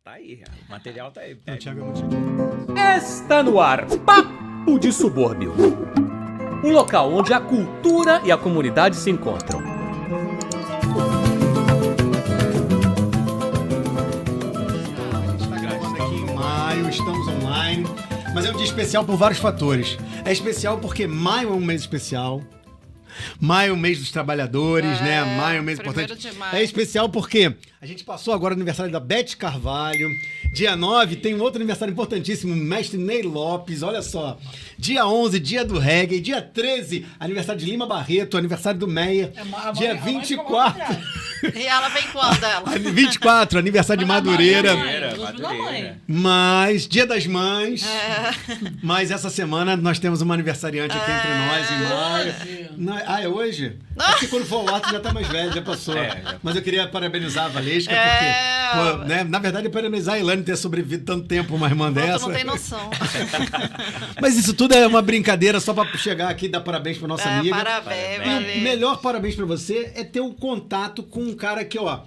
Tá aí, o material tá aí. O Thiago é muito gentil. Está no ar Papo de Subúrbio. Um local onde a cultura e a comunidade se encontram. A gente está gravando aqui em maio, estamos online, mas é um dia especial por vários fatores. É especial porque maio é um mês especial. Maio é o mês dos trabalhadores, né? Maio é um mês importante. É especial porque a gente passou agora o aniversário da Beth Carvalho. Dia 9 tem um outro aniversário importantíssimo, mestre Ney Lopes, olha só. Dia 11, dia do reggae. Dia 13, aniversário de Lima Barreto, aniversário do Meia. Dia 24... E ela vem quando, ela? 24, aniversário de Madureira. Madureira. Mas, Dia das Mães. Mas essa semana nós temos uma aniversariante aqui entre nós, em maio. É hoje? É porque quando for o ato já tá mais velho, já passou. Já. Mas eu queria parabenizar a Valesca, porque, pô, né, na verdade, parabenizar a Ilane ter sobrevivido tanto tempo uma irmã dessa. Tu não tem noção. Mas isso tudo é uma brincadeira só pra chegar aqui e dar parabéns pra nossa amiga. Parabéns, E valeu. o melhor parabéns pra você é ter um contato com um cara que, ó,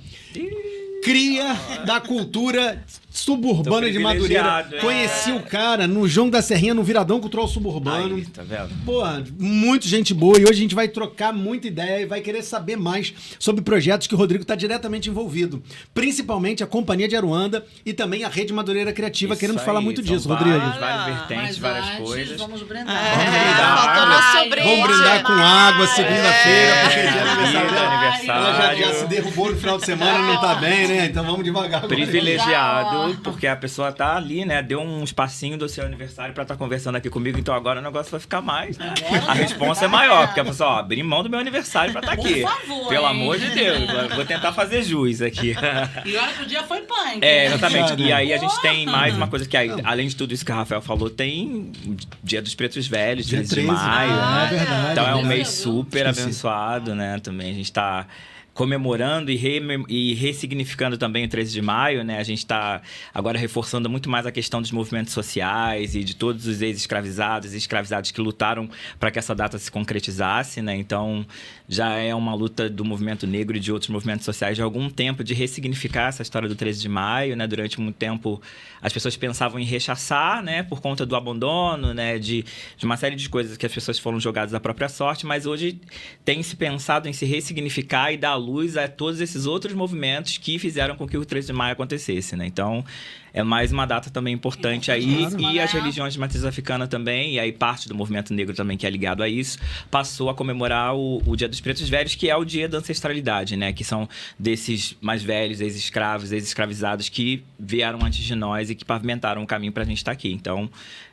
cria da cultura suburbana de Madureira. Conheci o cara no João da Serrinha, no Viradão Cultural Suburbano. Aí, tá vendo? Porra, muito gente boa. E hoje a gente vai trocar muita ideia e vai querer saber mais sobre projetos que o Rodrigo está diretamente envolvido. Principalmente a Companhia de Aruanda e também a Rede Madureira Criativa. Isso Queremos aí, falar muito são disso, Rodrigo. Várias vertentes, Mas várias antes, coisas. Vamos brindar. Vamos brindar. Faltou nosso brinde. Vamos brindar com água segunda-feira, porque é dia de aniversário Dia, dela. aniversário. Ela já se derrubou no final de semana, não tá bem, né? Então vamos devagar. Privilegiado, porque a pessoa tá ali, né? Deu um espacinho do seu aniversário pra estar conversando aqui comigo, então agora o negócio vai ficar mais, né? A responsa é maior, porque a pessoa, ó, abri mão do meu aniversário pra estar aqui. Por favor, Pelo hein? amor de Deus, vou tentar fazer jus aqui. E olha que o dia foi punk. Exatamente. né? E aí a gente tem mais uma coisa que, aí, além de tudo isso que o Rafael falou, tem Dia dos Pretos Velhos, Dia 13 de 13, maio, né? é verdade. Então é um Meu mês Deus. super Esqueci. abençoado, né? Também a gente tá comemorando e ressignificando também o 13 de maio, né? A gente está agora reforçando muito mais a questão dos movimentos sociais e de todos os ex-escravizados e escravizados que lutaram para que essa data se concretizasse, né? Então, já é uma luta do movimento negro e de outros movimentos sociais de algum tempo de ressignificar essa história do 13 de maio, né? Durante muito tempo, as pessoas pensavam em rechaçar, né? Por conta do abandono, né? De uma série de coisas que as pessoas foram jogadas à própria sorte, mas hoje tem se pensado em se ressignificar e dar luz a todos esses outros movimentos que fizeram com que o 13 de maio acontecesse, né? Então, é mais uma data também importante aí. E as religiões de matriz africana também, e aí parte do movimento negro também que é ligado a isso, passou a comemorar o Dia dos Pretos Velhos, que é o dia da ancestralidade, né? Que são desses mais velhos, ex-escravos, ex-escravizados que vieram antes de nós e que pavimentaram o caminho pra gente estar aqui. Então,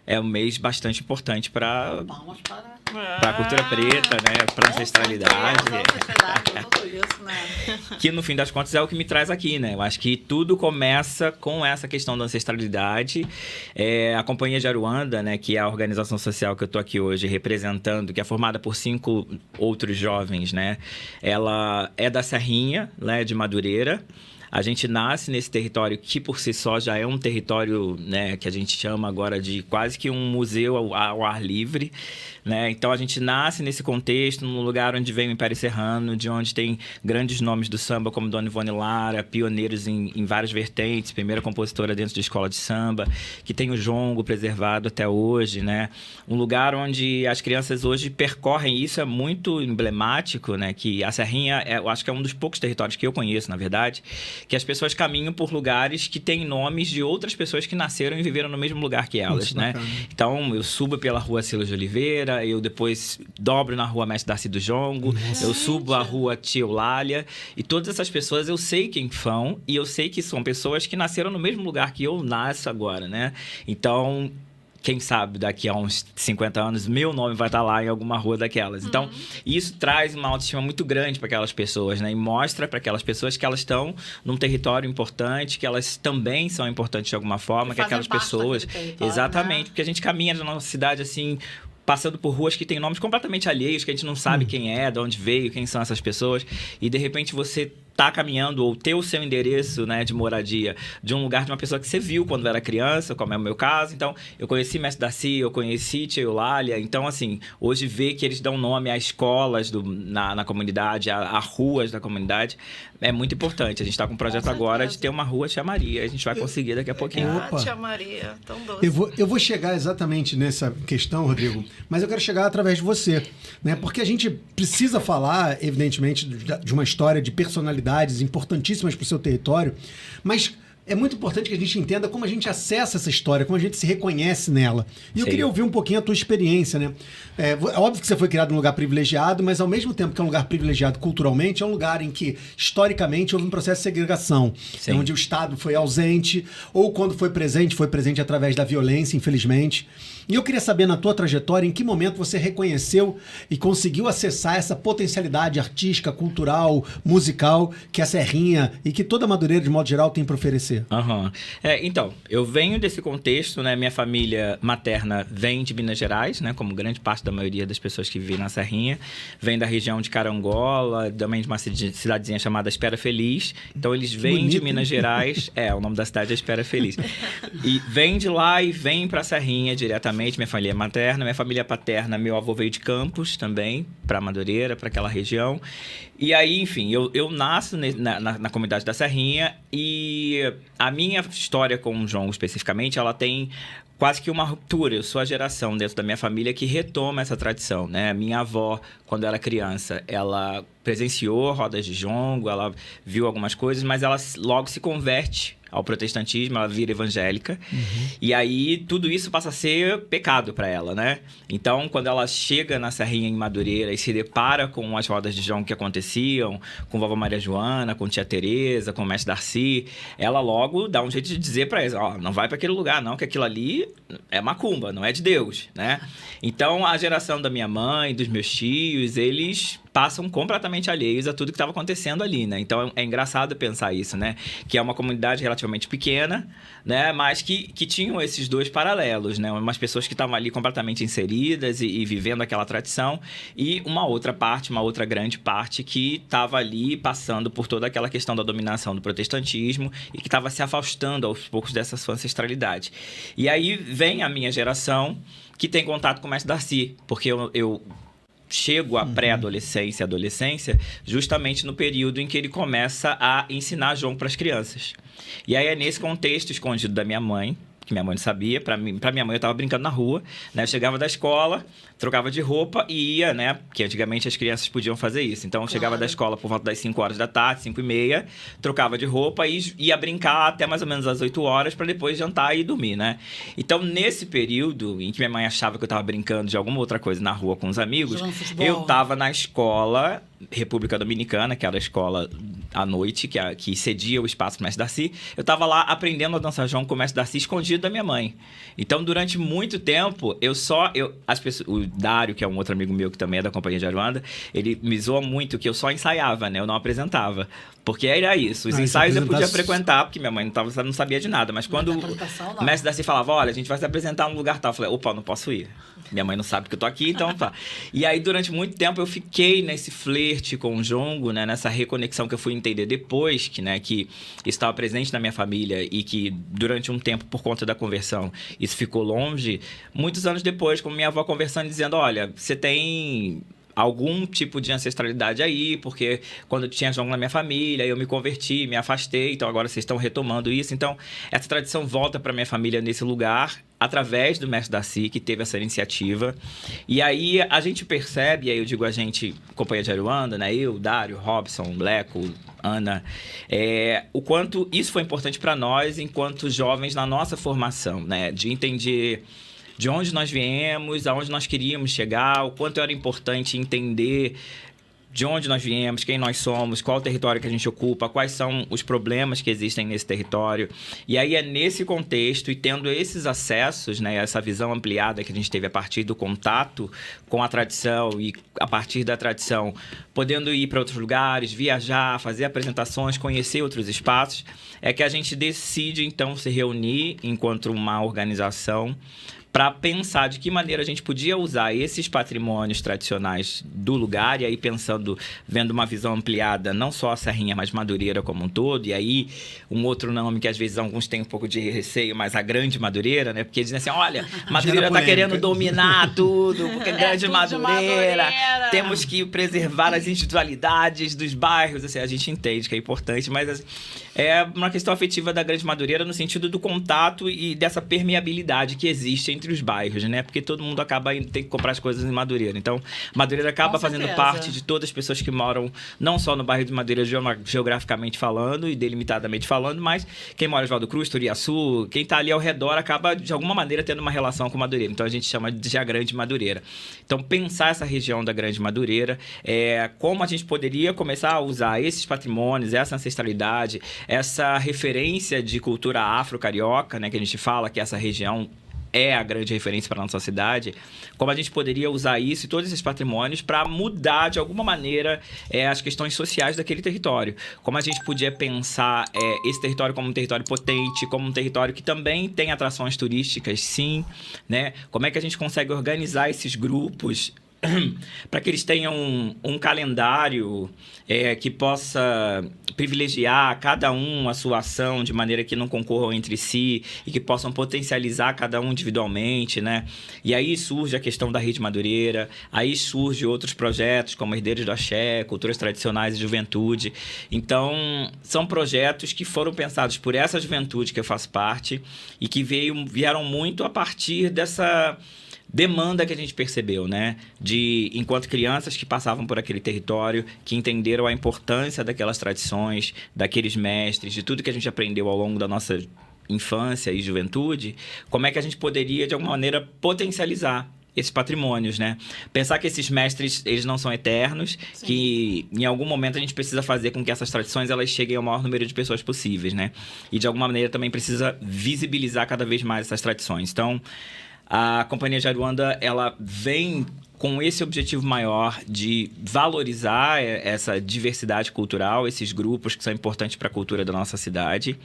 é um mês bastante importante para Palmas para... a cultura preta, né? Pra ancestralidade. Tudo isso, né? Que no fim das contas é o que me traz aqui, né? Eu acho que tudo começa com essa questão da ancestralidade. A Companhia de Aruanda, né, que é a organização social que eu tô aqui hoje representando, que é formada por 5 outros jovens, né? Ela é da Serrinha, né, de Madureira. A gente nasce nesse território que, por si só, já é um território, né, que a gente chama agora de quase que um museu ao ar livre, né? Então, a gente nasce nesse contexto, num lugar onde vem o Império Serrano, de onde tem grandes nomes do samba, como Dona Ivone Lara, pioneiros em várias vertentes, primeira compositora dentro de escola de samba, que tem o jongo preservado até hoje, né? Um lugar onde as crianças hoje percorrem, isso é muito emblemático, né? Que a Serrinha, eu acho que é um dos poucos territórios que eu conheço, na verdade, que as pessoas caminham por lugares que têm nomes de outras pessoas que nasceram e viveram no mesmo lugar que elas, Isso, né? bacana. Então, eu subo pela rua Silas de Oliveira, eu depois dobro na rua Mestre Darcy do Jongo, eu subo a rua Tia Eulália, e todas essas pessoas eu sei quem são, e eu sei que são pessoas que nasceram no mesmo lugar que eu nasço agora, né? Então, quem sabe daqui a uns 50 anos, meu nome vai estar lá em alguma rua daquelas. Então, isso traz uma autoestima muito grande para aquelas pessoas, né? E mostra para aquelas pessoas que elas estão num território importante, que elas também são importantes de alguma forma, E que aquelas fazem parte pessoas... daquele território, Exatamente, né? porque a gente caminha na nossa cidade, assim, passando por ruas que têm nomes completamente alheios, que a gente não sabe quem é, de onde veio, quem são essas pessoas. E, de repente, você tá caminhando ou ter o seu endereço, né, de moradia de um lugar de uma pessoa que você viu quando era criança, como é o meu caso. Então, eu conheci Mestre Darcy, eu conheci Tia Eulália. Então, assim, hoje ver que eles dão nome a escolas na comunidade, a ruas da comunidade, é muito importante. A gente está com um projeto agora de ter uma rua Tia Maria. A gente vai conseguir daqui a pouquinho. Opa. Tia Maria, tão doce. Eu vou chegar exatamente nessa questão, Rodrigo, mas eu quero chegar através de você, né? Porque a gente precisa falar, evidentemente, de uma história de personalidades importantíssimas para o seu território, mas é muito importante que a gente entenda como a gente acessa essa história, como a gente se reconhece nela. E eu queria ouvir um pouquinho a tua experiência, né? É óbvio que você foi criado num lugar privilegiado, mas ao mesmo tempo que é um lugar privilegiado culturalmente, é um lugar em que, historicamente, houve um processo de segregação, onde o Estado foi ausente, ou quando foi presente através da violência, infelizmente. E eu queria saber, na tua trajetória, em que momento você reconheceu e conseguiu acessar essa potencialidade artística, cultural, musical que a Serrinha e que toda a Madureira, de modo geral, tem para oferecer. Então, eu venho desse contexto, né? Minha família materna vem de Minas Gerais, né? Como grande parte da maioria das pessoas que vivem na Serrinha. Vem da região de Carangola, também de uma cidadezinha chamada Espera Feliz. Então, eles vêm de Minas Gerais. O nome da cidade é Espera Feliz. E vem de lá e vem pra Serrinha diretamente. Minha família materna. Minha família paterna, meu avô veio de Campos também, pra Madureira, pra aquela região. E aí, enfim, eu nasço na comunidade da Serrinha e a minha história com o Jongo, especificamente, ela tem quase que uma ruptura. Eu sou a geração dentro da minha família que retoma essa tradição, né? Minha avó, quando era criança, ela presenciou rodas de jongo, ela viu algumas coisas, mas ela logo se converte ao protestantismo, ela vira evangélica. E aí, tudo isso passa a ser pecado para ela, né? Então, quando ela chega na Serrinha, em Madureira, e se depara com as rodas de jongo que aconteciam, com Vovó Maria Joana, com Tia Teresa, com o Mestre Darcy, ela logo dá um jeito de dizer para eles, não vai para aquele lugar não, que aquilo ali é macumba, não é de Deus, né? Então, a geração da minha mãe, dos meus tios, eles passam completamente alheios a tudo que estava acontecendo ali, né? Então, é engraçado pensar isso, né? Que é uma comunidade relativamente pequena, né? Mas que tinham esses dois paralelos, né? Umas pessoas que estavam ali completamente inseridas e vivendo aquela tradição, e uma outra grande parte que estava ali passando por toda aquela questão da dominação do protestantismo e que estava se afastando aos poucos dessa sua ancestralidade. E aí vem a minha geração que tem contato com o Mestre Darcy, porque eu chego à pré-adolescência, adolescência, justamente no período em que ele começa a ensinar jongo para as crianças. E aí é nesse contexto escondido da minha mãe, que minha mãe não sabia, pra minha mãe eu tava brincando na rua, né? Eu chegava da escola, trocava de roupa e ia, né? Porque antigamente as crianças podiam fazer isso. Então eu chegava da escola por volta das 5 horas da tarde, 5h30, trocava de roupa e ia brincar até mais ou menos às 8 horas para depois jantar e dormir, né? Então nesse período em que minha mãe achava que eu tava brincando de alguma outra coisa na rua com os amigos, eu tava na escola República Dominicana, que era a escola à noite, que cedia o espaço para o Mestre Darcy. Eu tava lá aprendendo a dançar jongo com o Mestre Darcy escondido da minha mãe. Então, durante muito tempo, o Dário, que é um outro amigo meu que também é da Companhia de Aruanda, ele me zoa muito que eu só ensaiava, né? Eu não apresentava. Porque era isso. Os ensaios eu podia frequentar, porque minha mãe não sabia de nada. Mas quando o Mestre Darcy falava, olha, a gente vai se apresentar num lugar tal, eu falei, opa, não posso ir. Minha mãe não sabe que eu tô aqui, então tá. E aí, durante muito tempo, eu fiquei nesse flerte com o jongo, né? Nessa reconexão que eu fui entender depois, que isso estava presente na minha família e que, durante um tempo, por conta da conversão, isso ficou longe. Muitos anos depois, com minha avó conversando e dizendo, olha, você tem algum tipo de ancestralidade aí, porque quando tinha jongo na minha família, eu me converti, me afastei, então agora vocês estão retomando isso. Então, essa tradição volta para minha família nesse lugar, através do Mestre Darcy, que teve essa iniciativa. E aí a gente percebe, e aí eu digo a gente, Companhia de Aruanda, né? Eu, Dário, Robson, Bleco, Ana, o quanto isso foi importante para nós enquanto jovens na nossa formação, né? De entender de onde nós viemos, aonde nós queríamos chegar, o quanto era importante entender de onde nós viemos, quem nós somos, qual o território que a gente ocupa, quais são os problemas que existem nesse território. E aí é nesse contexto e tendo esses acessos, né, essa visão ampliada que a gente teve a partir do contato com a tradição e a partir da tradição, podendo ir para outros lugares, viajar, fazer apresentações, conhecer outros espaços, é que a gente decide então se reunir enquanto uma organização para pensar de que maneira a gente podia usar esses patrimônios tradicionais do lugar, e aí vendo uma visão ampliada, não só a Serrinha, mas Madureira como um todo, e aí um outro nome que às vezes alguns têm um pouco de receio, mas a Grande Madureira, né? Porque dizem assim, olha, Madureira está querendo dominar tudo, porque Grande Madureira, temos que preservar as individualidades dos bairros, assim, a gente entende que é importante, mas assim, é uma questão afetiva da Grande Madureira no sentido do contato e dessa permeabilidade que existe entre os bairros, né? Porque todo mundo acaba indo ter que comprar as coisas em Madureira. Então, Madureira acaba fazendo parte de todas as pessoas que moram não só no bairro de Madureira geograficamente falando e delimitadamente falando, mas quem mora em Oswaldo Cruz, Turiaçu, quem está ali ao redor acaba de alguma maneira tendo uma relação com Madureira. Então, a gente chama de a Grande Madureira. Então, pensar essa região da Grande Madureira, como a gente poderia começar a usar esses patrimônios, essa ancestralidade, essa referência de cultura afro-carioca, né, que a gente fala que essa região é a grande referência para a nossa cidade, como a gente poderia usar isso e todos esses patrimônios para mudar, de alguma maneira, as questões sociais daquele território. Como a gente podia pensar esse território como um território potente, como um território que também tem atrações turísticas, sim, né? Como é que a gente consegue organizar esses grupos para que eles tenham um calendário que possa privilegiar cada um a sua ação de maneira que não concorram entre si e que possam potencializar cada um individualmente, né? E aí surge a questão da Rede Madureira, aí surge outros projetos como Herdeiros do Axé, Culturas Tradicionais e Juventude. Então, são projetos que foram pensados por essa juventude que eu faço parte e que vieram muito a partir dessa demanda que a gente percebeu, né? Enquanto crianças que passavam por aquele território, que entenderam a importância daquelas tradições, daqueles mestres, de tudo que a gente aprendeu ao longo da nossa infância e juventude, como é que a gente poderia, de alguma maneira, potencializar esses patrimônios, né? Pensar que esses mestres, eles não são eternos, sim, que em algum momento a gente precisa fazer com que essas tradições elas cheguem ao maior número de pessoas possíveis, né? E, de alguma maneira, também precisa visibilizar cada vez mais essas tradições. Então, a Companhia de Aruanda, ela vem com esse objetivo maior de valorizar essa diversidade cultural, esses grupos que são importantes para a cultura da nossa cidade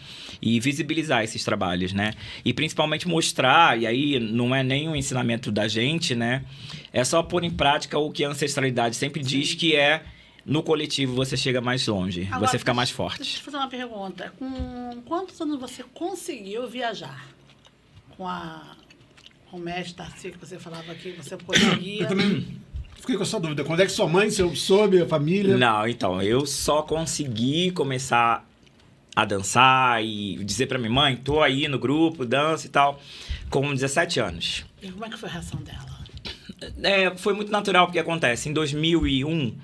e visibilizar esses trabalhos, né? E principalmente mostrar, e aí não é nem um ensinamento da gente, né? É só pôr em prática o que a ancestralidade sempre diz, que é no coletivo você chega mais longe, agora, você fica mais forte. Deixa eu te fazer uma pergunta. Com quantos anos você conseguiu viajar? Com o mestre Tarcísio, que você falava aqui, você conseguia... Eu também fiquei com essa dúvida. Quando é que sua mãe soube, a família? Não, então, eu só consegui começar a dançar e dizer pra minha mãe, tô aí no grupo, danço e tal, com 17 anos. E como é que foi a reação dela? Foi muito natural, porque acontece. Em 2001,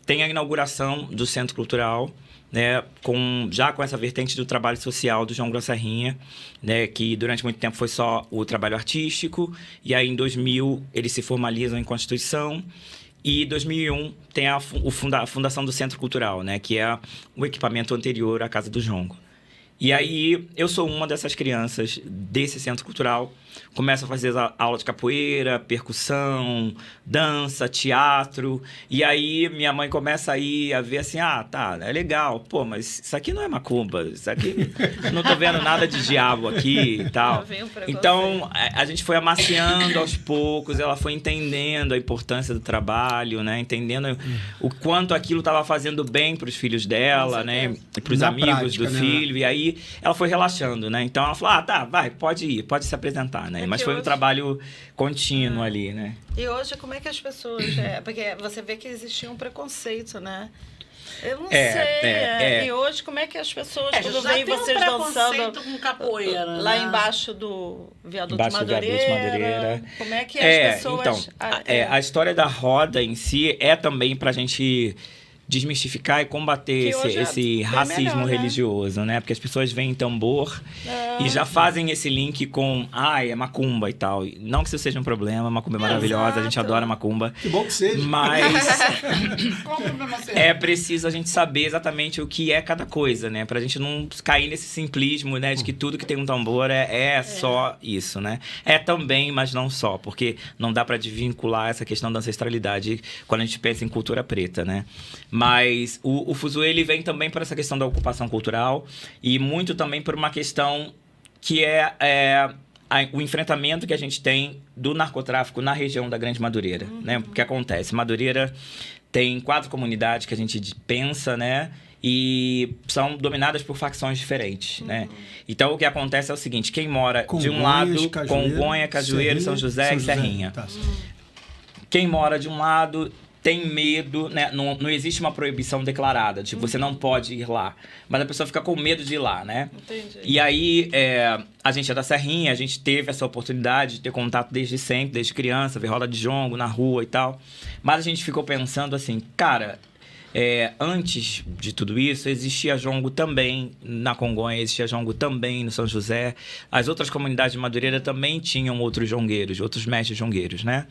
tem a inauguração do Centro Cultural, né, já com essa vertente do trabalho social do João Grosserrinha, né, que durante muito tempo foi só o trabalho artístico, e aí em 2000 eles se formalizam em Constituição, e em 2001 tem a fundação do Centro Cultural, né, que é o equipamento anterior à Casa do Jongo. E aí eu sou uma dessas crianças desse Centro Cultural, começo a fazer aula de capoeira, percussão, dança, teatro, e aí minha mãe começa aí a ver assim, tá, é legal, pô, mas isso aqui não é macumba, isso aqui não tô vendo nada de diabo aqui e tal. Então, a gente foi amaciando aos poucos, ela foi entendendo a importância do trabalho, né, entendendo o quanto aquilo estava fazendo bem para os filhos dela, né, e para os amigos prática, do filho, né? E aí ela foi relaxando, né, então ela falou, tá, vai, pode ir, pode se apresentar, né? Mas foi um trabalho contínuo ali, né? E hoje, como é que as pessoas... porque você vê que existia um preconceito, né? Eu não sei. E hoje, como é que as pessoas... quando veem vocês dançando com capoeira, lá né? Embaixo do Viaduto Madureira. Como é que as pessoas... Então, a história da roda em si é também pra gente desmistificar e combater esse racismo melhor, religioso, né? Porque as pessoas veem tambor e já fazem esse link com é macumba e tal. Não que isso seja um problema, macumba é maravilhosa, a gente adora macumba. Que bom que seja. Mas é preciso a gente saber exatamente o que é cada coisa, né? Pra gente não cair nesse simplismo, né? De que tudo que tem um tambor é só isso, né? É também, mas não só, porque não dá pra desvincular essa questão da ancestralidade quando a gente pensa em cultura preta, né? Mas o Fuzuê, ele vem também por essa questão da ocupação cultural e muito também por uma questão que é o enfrentamento que a gente tem do narcotráfico na região da Grande Madureira, né? O que acontece? Madureira tem 4 comunidades que a gente pensa, né? E são dominadas por facções diferentes, né? Então, o que acontece é o seguinte, quem mora de um lado, Congonha, Cajueiro, São José e Serrinha. Tá. Quem mora de um lado tem medo, né? Não existe uma proibição declarada, tipo, você não pode ir lá. Mas a pessoa fica com medo de ir lá, né? Entendi. E aí, a gente é da Serrinha, a gente teve essa oportunidade de ter contato desde sempre, desde criança, ver roda de jongo na rua e tal. Mas a gente ficou pensando assim, cara, antes de tudo isso, existia jongo também na Congonha, existia jongo também no São José. As outras comunidades de Madureira também tinham outros jongueiros, outros mestres jongueiros, né?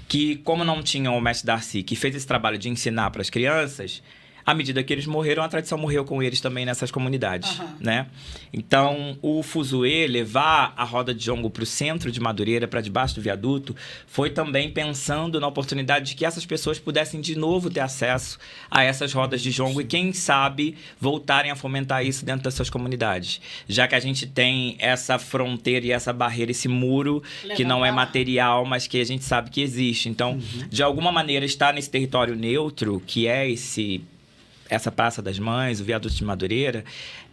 Que, como não tinham o mestre Darcy, que fez esse trabalho de ensinar para as crianças, à medida que eles morreram, a tradição morreu com eles também nessas comunidades, né? Então, o fuzuê, levar a roda de jongo para o centro de Madureira, para debaixo do viaduto, foi também pensando na oportunidade de que essas pessoas pudessem de novo ter acesso a essas rodas de jongo e, quem sabe, voltarem a fomentar isso dentro das suas comunidades. Já que a gente tem essa fronteira e essa barreira, esse muro, que não é material, mas que a gente sabe que existe. Então, de alguma maneira, estar nesse território neutro, que é essa Praça das Mães, o viaduto de Madureira,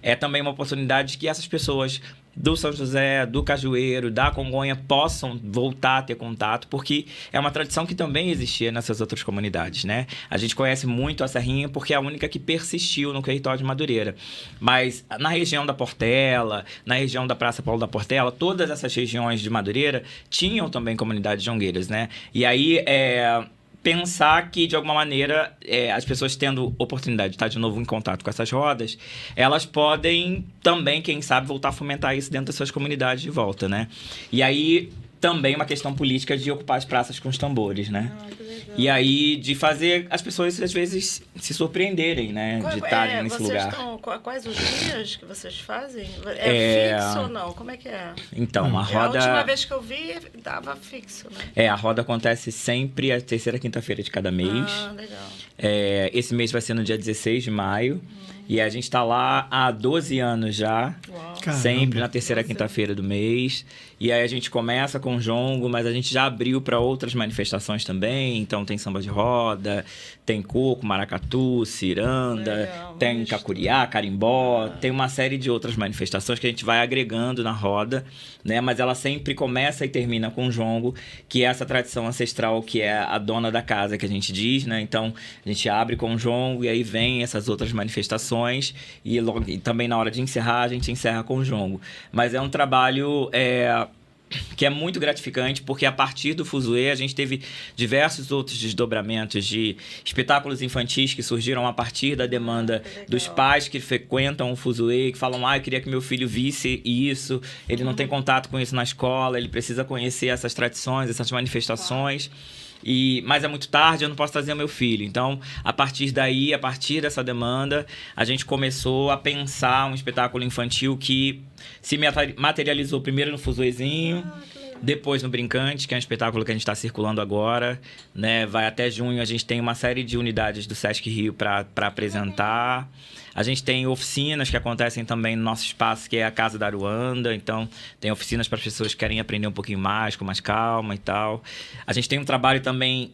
é também uma oportunidade que essas pessoas do São José, do Cajueiro, da Congonha possam voltar a ter contato, porque é uma tradição que também existia nessas outras comunidades, né? A gente conhece muito a Serrinha porque é a única que persistiu no território de Madureira. Mas na região da Portela, na região da Praça Paulo da Portela, todas essas regiões de Madureira tinham também comunidades jongueiras, né? E aí, pensar que, de alguma maneira, as pessoas tendo oportunidade de estar de novo em contato com essas rodas, elas podem também, quem sabe, voltar a fomentar isso dentro das suas comunidades de volta, né? E aí, também uma questão política de ocupar as praças com os tambores, né? E aí, de fazer as pessoas, às vezes, se surpreenderem, né? De estarem nesse lugar. Quais os dias que vocês fazem? Fixo ou não? Como é que é? Então, a roda... A última vez que eu vi, dava fixo, né? A roda acontece sempre a terceira quinta-feira de cada mês. Ah, legal. Esse mês vai ser no dia 16 de maio. E a gente está lá há 12 anos já. Uau. Sempre na terceira quinta-feira do mês. E aí a gente começa com jongo, mas a gente já abriu para outras manifestações também. Então tem samba de roda, tem coco, maracatu, ciranda, tem cacuriá, carimbó. Tem uma série de outras manifestações que a gente vai agregando na roda, né? Mas ela sempre começa e termina com jongo, que é essa tradição ancestral que é a dona da casa, que a gente diz, né? Então a gente abre com jongo e aí vem essas outras manifestações. E também na hora de encerrar, a gente encerra com o jongo. Mas é um trabalho que é muito gratificante, porque a partir do fuzuê a gente teve diversos outros desdobramentos de espetáculos infantis que surgiram a partir da demanda dos pais que frequentam o fuzuê, que falam, eu queria que meu filho visse isso, ele não tem contato com isso na escola, ele precisa conhecer essas tradições, essas manifestações. Mas é muito tarde, eu não posso trazer meu filho. Então, a partir daí, a partir dessa demanda, a gente começou a pensar um espetáculo infantil que se materializou primeiro no fuzuezinho, depois no Brincante, que é um espetáculo que a gente está circulando agora, né? Vai até junho, a gente tem uma série de unidades do Sesc Rio para apresentar. A gente tem oficinas que acontecem também no nosso espaço, que é a Casa da Aruanda. Então, tem oficinas para as pessoas que querem aprender um pouquinho mais, com mais calma e tal. A gente tem um trabalho também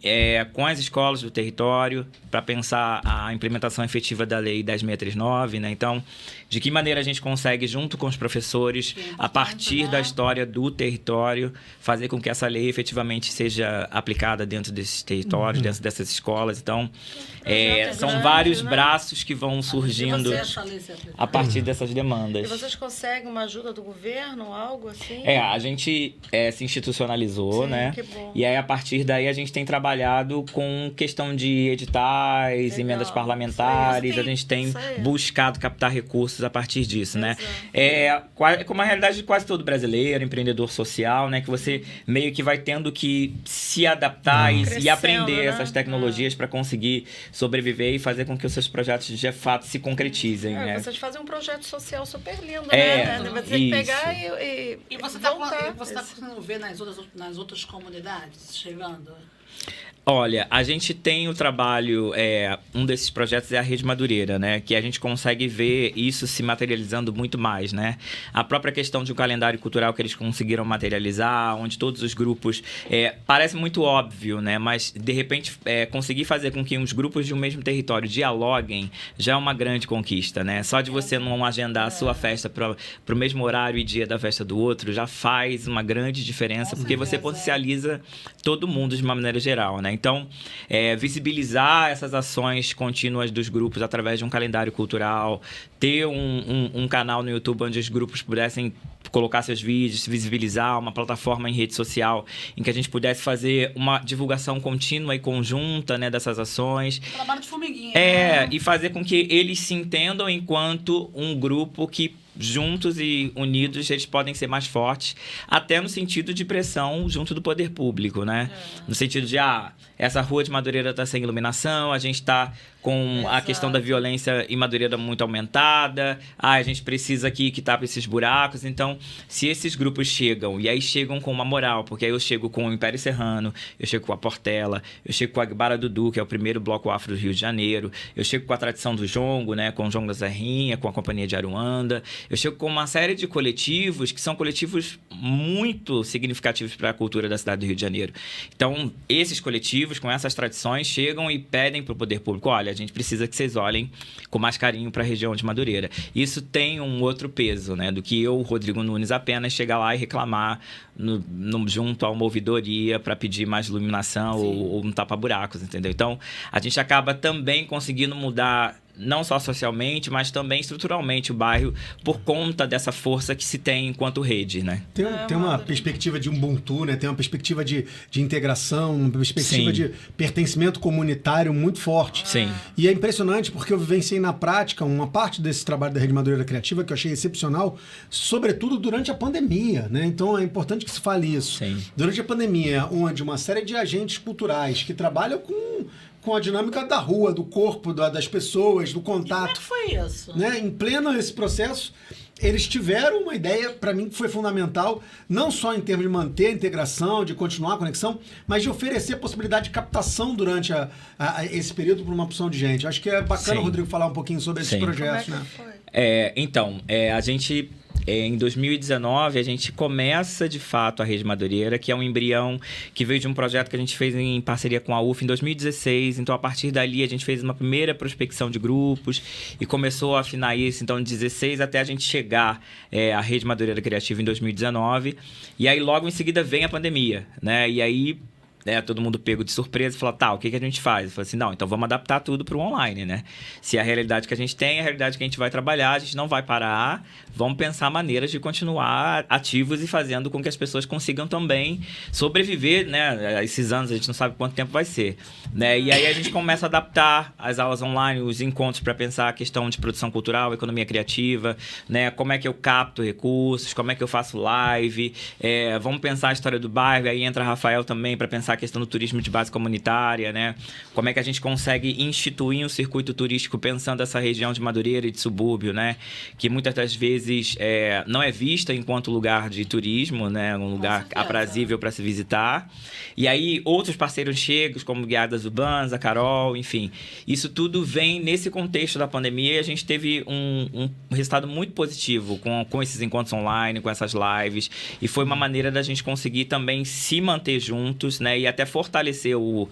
com as escolas do território para pensar a implementação efetiva da Lei 10.639, né? Então, de que maneira a gente consegue, junto com os professores, a partir da história do território, fazer com que essa lei efetivamente seja aplicada dentro desses territórios, dentro dessas escolas. Então, são vários braços que vão surgindo a partir dessas demandas. E vocês conseguem uma ajuda do governo, algo assim? A gente se institucionalizou, né? Que bom. E aí, a partir daí, a gente tem trabalhado com questão de editais, emendas parlamentares, a gente tem buscado captar recursos a partir disso, né? Como a realidade de quase todo brasileiro, empreendedor social, né? Que você meio que vai tendo que se adaptar e aprender essas tecnologias para conseguir sobreviver e fazer com que os seus projetos de fato se concretizem, né? Vocês fazem um projeto social super lindo, né? Você tem que pegar e você está conseguindo ver nas outras comunidades chegando? Olha, a gente tem o trabalho, um desses projetos é a Rede Madureira, né? Que a gente consegue ver isso se materializando muito mais, né? A própria questão de um calendário cultural que eles conseguiram materializar, onde todos os grupos... parece muito óbvio, né? Mas, de repente, conseguir fazer com que os grupos de um mesmo território dialoguem já é uma grande conquista, né? Só de você não agendar a sua festa para o mesmo horário e dia da festa do outro já faz uma grande diferença, porque você potencializa todo mundo de uma maneira geral, né? Então, visibilizar essas ações contínuas dos grupos através de um calendário cultural, ter um canal no YouTube onde os grupos pudessem colocar seus vídeos, se visibilizar, uma plataforma em rede social em que a gente pudesse fazer uma divulgação contínua e conjunta, né, dessas ações. Trabalho de formiguinha. E fazer com que eles se entendam enquanto um grupo que juntos e unidos eles podem ser mais fortes, até no sentido de pressão junto do poder público, né? No sentido de, essa rua de Madureira está sem iluminação, a gente está com a questão da violência em Madureira muito aumentada, a gente precisa aqui que tape esses buracos. Então, se esses grupos chegam, e aí chegam com uma moral, porque aí eu chego com o Império Serrano, eu chego com a Portela, eu chego com a Agbara Dudu, que é o primeiro bloco afro do Rio de Janeiro, eu chego com a tradição do jongo, né, com o Jongo da Serrinha, com a Companhia de Aruanda, eu chego com uma série de coletivos que são coletivos muito significativos para a cultura da cidade do Rio de Janeiro. Então, esses coletivos, com essas tradições, chegam e pedem para o poder público, olha, a gente precisa que vocês olhem com mais carinho para a região de Madureira. Isso tem um outro peso, né, do que eu, Rodrigo Nunes, apenas chegar lá e reclamar junto a uma ouvidoria para pedir mais iluminação ou um tapa-buracos, entendeu? Então, a gente acaba também conseguindo mudar não só socialmente, mas também estruturalmente o bairro por conta dessa força que se tem enquanto rede, né? Tem uma perspectiva de Ubuntu, né? Tem uma perspectiva de integração, uma perspectiva de pertencimento comunitário muito forte. Sim. E é impressionante porque eu vivenciei na prática uma parte desse trabalho da Rede Madureira Criativa que eu achei excepcional, sobretudo durante a pandemia, né? Então é importante que se fale isso. Sim. Durante a pandemia, onde uma série de agentes culturais que trabalham com a dinâmica da rua, do corpo, das pessoas, do contato. E como é que foi isso? Né? Em pleno esse processo, eles tiveram uma ideia, para mim, que foi fundamental, não só em termos de manter a integração, de continuar a conexão, mas de oferecer a possibilidade de captação durante esse período para uma opção de gente. Acho que é bacana, Rodrigo, falar um pouquinho sobre esses projetos. Como é né? que foi? A gente... em 2019, a gente começa, de fato, a Rede Madureira, que é um embrião que veio de um projeto que a gente fez em parceria com a UF em 2016. Então, a partir dali, a gente fez uma primeira prospecção de grupos e começou a afinar isso, então, de 2016 até a gente chegar à Rede Madureira Criativa em 2019. E aí, logo em seguida, vem a pandemia, né? E aí... todo mundo pego de surpresa e fala, o que a gente faz? Eu falei assim, não, então vamos adaptar tudo para o online, né? Se a realidade que a gente tem é a realidade que a gente vai trabalhar, a gente não vai parar, vamos pensar maneiras de continuar ativos e fazendo com que as pessoas consigam também sobreviver, né? Esses anos, a gente não sabe quanto tempo vai ser, né? E aí a gente começa a adaptar as aulas online, os encontros para pensar a questão de produção cultural, economia criativa, né? Como é que eu capto recursos, como é que eu faço live, vamos pensar a história do bairro, aí entra Rafael também para pensar a questão do turismo de base comunitária, né? Como é que a gente consegue instituir um circuito turístico pensando essa região de Madureira e de subúrbio, né? Que muitas das vezes não é vista enquanto lugar de turismo, né? Um lugar aprazível para se visitar. E aí outros parceiros chegam, como Guiadas Urbanas, a Carol, enfim. Isso tudo vem nesse contexto da pandemia e a gente teve um resultado muito positivo com esses encontros online, com essas lives. E foi uma maneira da gente conseguir também se manter juntos, né? E até fortalecer o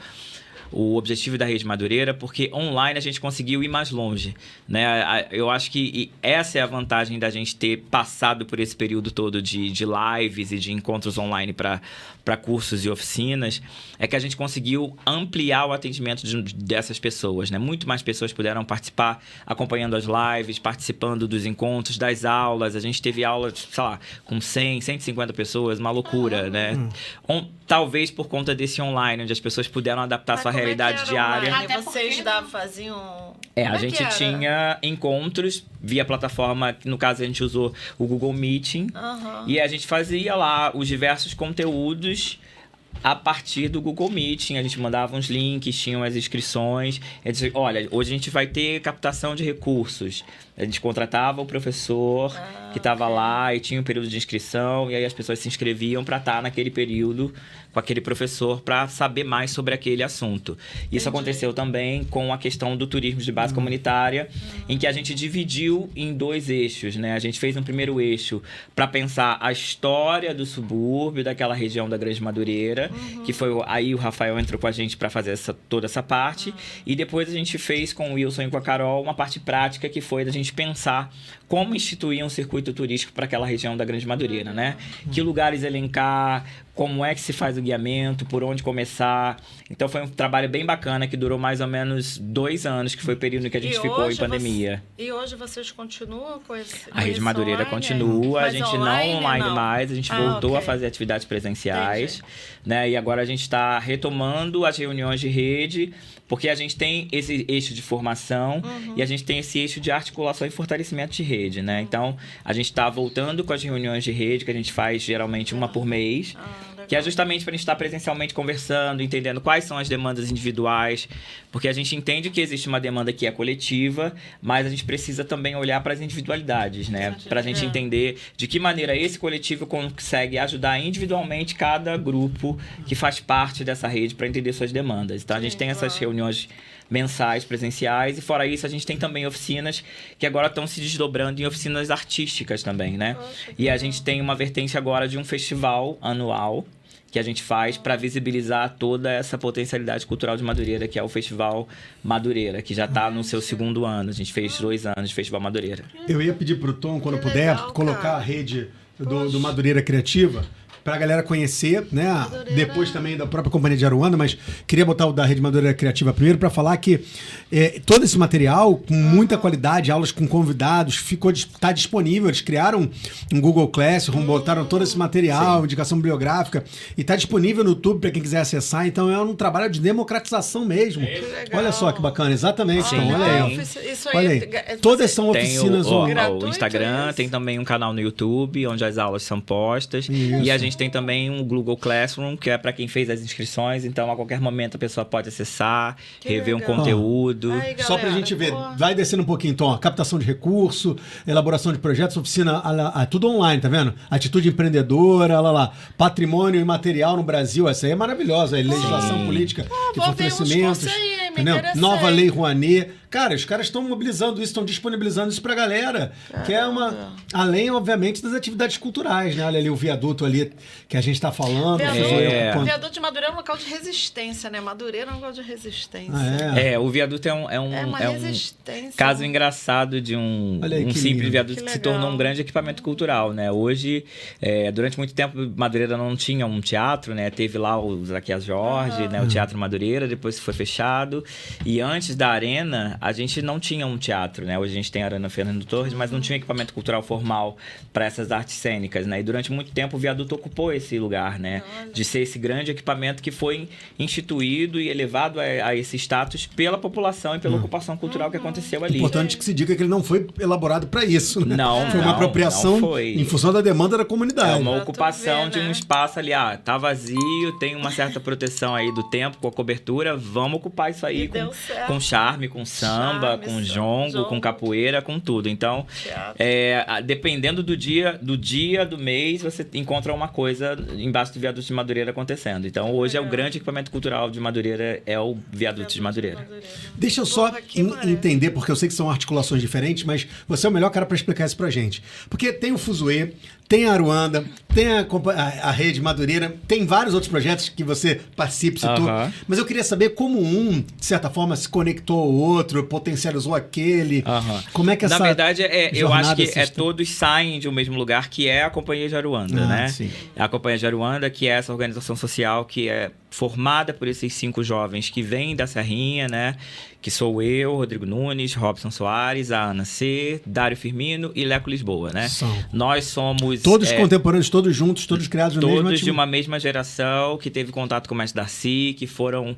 objetivo da Rede Madureira, porque online a gente conseguiu ir mais longe, né? Eu acho que essa é a vantagem da gente ter passado por esse período todo de lives e de encontros online para cursos e oficinas, é que a gente conseguiu ampliar o atendimento dessas pessoas, né? Muito mais pessoas puderam participar acompanhando as lives, participando dos encontros, das aulas. A gente teve aulas, sei lá, com 100, 150 pessoas, uma loucura, né? Talvez por conta desse online, onde as pessoas puderam adaptar sua realidade diária. Até vocês faziam... A gente tinha encontros via plataforma, no caso a gente usou o Google Meeting, e a gente fazia lá os diversos conteúdos a partir do Google Meeting. A gente mandava uns links, tinham as inscrições. Olha, hoje a gente vai ter captação de recursos. A gente contratava o professor que estava lá e tinha um período de inscrição, e aí as pessoas se inscreviam para estar naquele período com aquele professor para saber mais sobre aquele assunto. Isso aconteceu também com a questão do turismo de base comunitária, em que a gente dividiu em 2 eixos, né? A gente fez um primeiro eixo para pensar a história do subúrbio, daquela região da Grande Madureira, que foi aí o Rafael entrou com a gente para fazer toda essa parte, e depois a gente fez com o Wilson e com a Carol uma parte prática, que foi da gente pensar como instituir um circuito turístico para aquela região da Grande Madureira, né? Que lugares elencar, como é que se faz o guiamento, por onde começar. Então foi um trabalho bem bacana que durou mais ou menos 2 anos, que foi o período que a gente ficou em pandemia. E hoje vocês continuam com esse... A Rede Madureira continua, a gente não online mais, a gente voltou a fazer atividades presenciais, né? E agora a gente está retomando as reuniões de rede, porque a gente tem esse eixo de formação e a gente tem esse eixo de articulação e fortalecimento de rede, né? Então, a gente está voltando com as reuniões de rede, que a gente faz geralmente uma por mês, que é justamente para a gente estar presencialmente conversando, entendendo quais são as demandas individuais, porque a gente entende que existe uma demanda que é coletiva, mas a gente precisa também olhar para as individualidades, né? Para a gente entender de que maneira esse coletivo consegue ajudar individualmente cada grupo que faz parte dessa rede para entender suas demandas. Então, a gente tem essas reuniões mensais, presenciais, e fora isso a gente tem também oficinas que agora estão se desdobrando em oficinas artísticas também, né? E a gente tem uma vertente agora de um festival anual que a gente faz para visibilizar toda essa potencialidade cultural de Madureira, que é o Festival Madureira, que já está no seu 2º ano. A gente fez 2 anos de Festival Madureira. Eu ia pedir pro Tom, quando puder, colocar a rede do Madureira Criativa, para a galera conhecer, né? Depois também da própria Companhia de Aruanda, mas queria botar o da Rede Madureira Criativa primeiro para falar que todo esse material, com muita qualidade, aulas com convidados, está disponível. Eles criaram um Google Classroom, botaram todo esse material, indicação bibliográfica, e está disponível no YouTube para quem quiser acessar. Então é um trabalho de democratização mesmo. Olha só que bacana, exatamente. Então, olha aí. Olha aí. Todas são oficinas o Instagram, tem também um canal no YouTube, onde as aulas são postas. E a gente tem também um Google Classroom, que é para quem fez as inscrições. Então, a qualquer momento, a pessoa pode acessar, rever um conteúdo. Aí, galera, só pra gente ver. Vai descendo um pouquinho, então. Captação de recurso, elaboração de projetos, oficina, tudo online, tá vendo? Atitude empreendedora, lá. Patrimônio imaterial no Brasil. Essa aí é maravilhosa. Legislação política e fortalecimentos. Entendeu? Nova Lei Rouanet. Cara, os caras estão mobilizando isso, estão disponibilizando isso pra galera. Que é além, obviamente, das atividades culturais, né? Olha ali o viaduto ali que a gente tá falando. O viaduto de Madureira é um local de resistência, né? Madureira é um local de resistência. O viaduto é um caso engraçado de um simples viaduto que se tornou um grande equipamento cultural, né? Hoje, durante muito tempo, Madureira não tinha um teatro, né? Teve lá o Zaquias Jorge, né? O Teatro Madureira, depois foi fechado. E antes da Arena, a gente não tinha um teatro, né? Hoje a gente tem a Arena Fernando Torres, mas não tinha equipamento cultural formal para essas artes cênicas, né? E durante muito tempo o viaduto ocupou esse lugar, né? De ser esse grande equipamento que foi instituído e elevado a esse status pela população e pela ocupação cultural que aconteceu ali. Importante que se diga que ele não foi elaborado para isso, né? Não, foi uma apropriação em função da demanda da comunidade. É uma ocupação de um espaço ali, tá vazio, tem uma certa proteção aí do tempo, com a cobertura, vamos ocupar isso aí com charme, com samba, com jongo, com capoeira, com tudo. Então, dependendo do dia, do mês, você encontra uma coisa embaixo do viaduto de Madureira acontecendo. Então, hoje é o grande equipamento cultural de Madureira, é o viaduto de Madureira. Deixa eu só entender, porque eu sei que são articulações diferentes, mas você é o melhor cara para explicar isso pra gente. Porque tem o Fuzuê, tem a Aruanda, tem a Rede Madureira, tem vários outros projetos que você participa, citou. Mas eu queria saber como de certa forma, se conectou ao outro, potencializou aquele. Como é que essa Na verdade, eu acho que todos saem de um mesmo lugar, que é a Companhia de Aruanda, né? Sim. A Companhia de Aruanda, que é essa organização social que é formada por esses 5 jovens que vêm da Serrinha, né? Que sou eu, Rodrigo Nunes, Robson Soares, a Ana C, Dário Firmino e Leco Lisboa, né? Nós somos... Todos contemporâneos, todos juntos, todos criados no mesmo... Todos de uma mesma geração, que teve contato com o mestre Darcy, que foram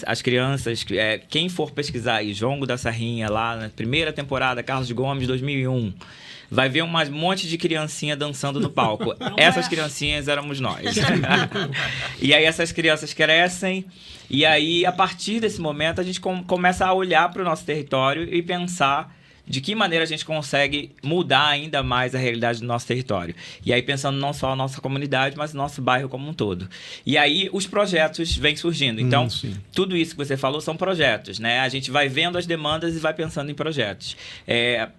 as crianças... quem for pesquisar aí, Jongo da Serrinha, lá na primeira temporada, Carlos de Gomes, 2001... vai ver um monte de criancinha dançando no palco. Essas criancinhas éramos nós. E aí essas crianças crescem, e aí a partir desse momento a gente começa a olhar para o nosso território e pensar de que maneira a gente consegue mudar ainda mais a realidade do nosso território. E aí pensando não só a nossa comunidade, mas o nosso bairro como um todo. E aí os projetos vêm surgindo. Então, tudo isso que você falou são projetos, né? A gente vai vendo as demandas e vai pensando em projetos.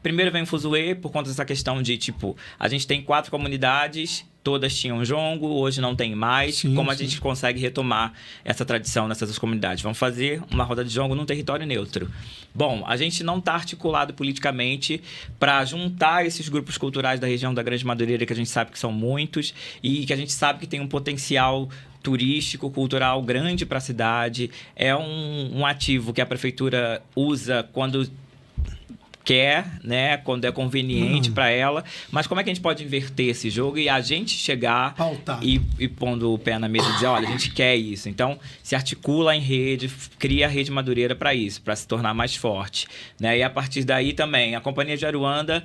Primeiro vem o Fuzue, por conta dessa questão de, tipo, a gente tem 4 comunidades, todas tinham jongo, hoje não tem mais. Como a gente consegue retomar essa tradição nessas comunidades? Vamos fazer uma roda de jongo num território neutro. Bom, a gente não está articulado politicamente para juntar esses grupos culturais da região da Grande Madureira, que a gente sabe que são muitos e que a gente sabe que tem um potencial turístico, cultural grande para a cidade. É um ativo que a prefeitura usa quando quer, né, quando é conveniente para ela, mas como é que a gente pode inverter esse jogo e a gente chegar e pondo o pé na mesa e dizer, olha, a gente quer isso. Então, se articula em rede, cria a Rede Madureira para isso, para se tornar mais forte, né? E a partir daí também, a Companhia de Aruanda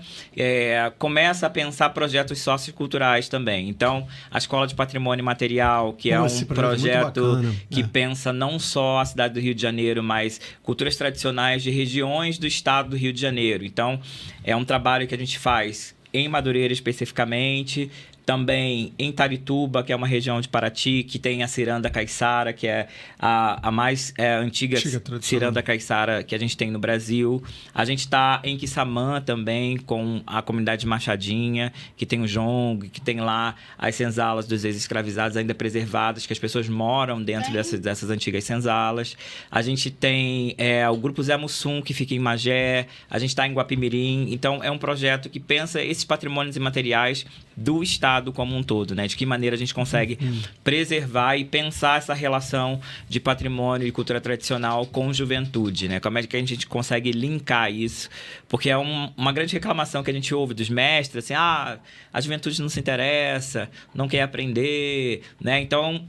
começa a pensar projetos socioculturais também. Então, a Escola de Patrimônio Imaterial, que é um projeto que pensa não só a cidade do Rio de Janeiro, mas culturas tradicionais de regiões do estado do Rio de Janeiro. Então, é um trabalho que a gente faz em Madureira especificamente, também em Itarituba, que é uma região de Paraty, que tem a ciranda caiçara, que é a mais antiga ciranda caiçara que a gente tem no Brasil. A gente está em Quissamã também, com a comunidade Machadinha, que tem o jongo, que tem lá as senzalas dos ex-escravizados ainda preservadas, que as pessoas moram dentro dessas antigas senzalas. A gente tem o Grupo Zé Mussum, que fica em Magé. A gente está em Guapimirim. Então, é um projeto que pensa esses patrimônios imateriais do Estado como um todo, né? De que maneira a gente consegue preservar e pensar essa relação de patrimônio e cultura tradicional com juventude, né? Como é que a gente consegue linkar isso? Porque é uma grande reclamação que a gente ouve dos mestres, assim, a juventude não se interessa, não quer aprender, né? Então,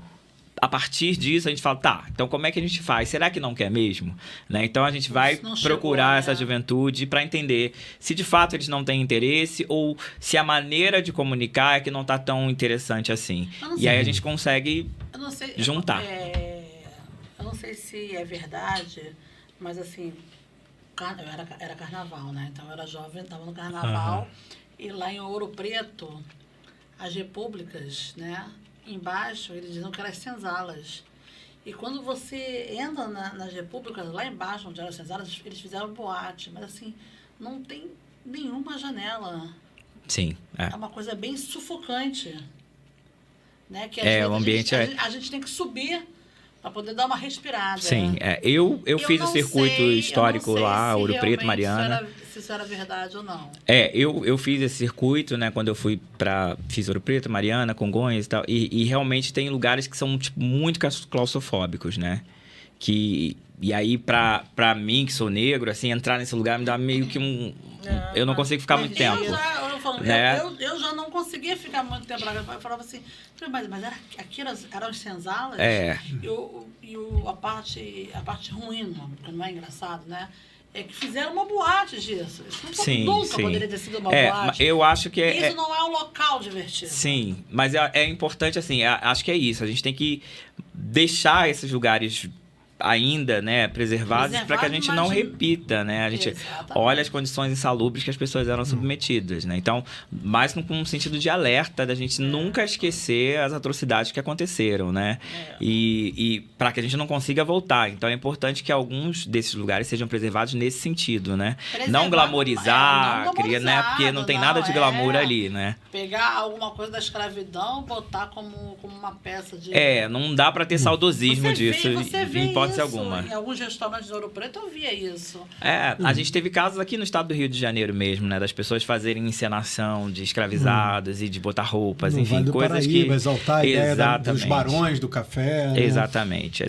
a partir disso, a gente fala, então como é que a gente faz? Será que não quer mesmo? Né? Então, a gente vai procurar essa juventude para entender se, de fato, eles não têm interesse ou se a maneira de comunicar é que não está tão interessante assim. E aí, a gente consegue juntar. Eu não sei se é verdade, mas, assim, era carnaval, né? Então, eu era jovem, estava no carnaval. E lá em Ouro Preto, as repúblicas, né? Embaixo, eles diziam que eram as senzalas. E quando você entra nas repúblicas, lá embaixo, onde eram as senzalas, eles fizeram boate. Mas, assim, não tem nenhuma janela. Sim. É uma coisa bem sufocante. Né? Que o ambiente a gente tem que subir para poder dar uma respirada. Sim, eu fiz o circuito histórico lá, Ouro Preto, Mariana. Se isso era verdade ou não. Eu fiz esse circuito, né, quando eu fiz Ouro Preto, Mariana, Congonhas e tal, e realmente tem lugares que são, tipo, muito claustrofóbicos, né? E aí, pra mim, que sou negro, assim, entrar nesse lugar me dá meio que eu não consigo ficar muito tempo. Eu já não conseguia ficar muito tempo lá. Eu falava assim, mas aqui eram as senzalas? E a parte ruim, que não é engraçado, né? É que fizeram uma boate disso. Isso nunca poderia ter sido uma boate. Eu acho que isso não é um local divertido. Sim, mas é importante, assim, acho que é isso. A gente tem que deixar esses lugares ainda, né, preservados para que a gente não repita, né? A gente olha as condições insalubres que as pessoas eram submetidas, né? Então, mais com um sentido de alerta da gente nunca esquecer as atrocidades que aconteceram, né? E para que a gente não consiga voltar. Então, é importante que alguns desses lugares sejam preservados nesse sentido, né? Não glamorizar, né? Porque não tem nada de glamour ali, né? Pegar alguma coisa da escravidão, botar como uma peça de... não dá para ter saudosismo disso. Em hipótese alguma. Em alguns restaurantes de Ouro Preto eu via isso. A gente teve casos aqui no estado do Rio de Janeiro mesmo, né? Das pessoas fazerem encenação de escravizados e de botar roupas, enfim, Vale do coisas Paraíba, que... exaltar a ideia dos barões do café. Né? Exatamente.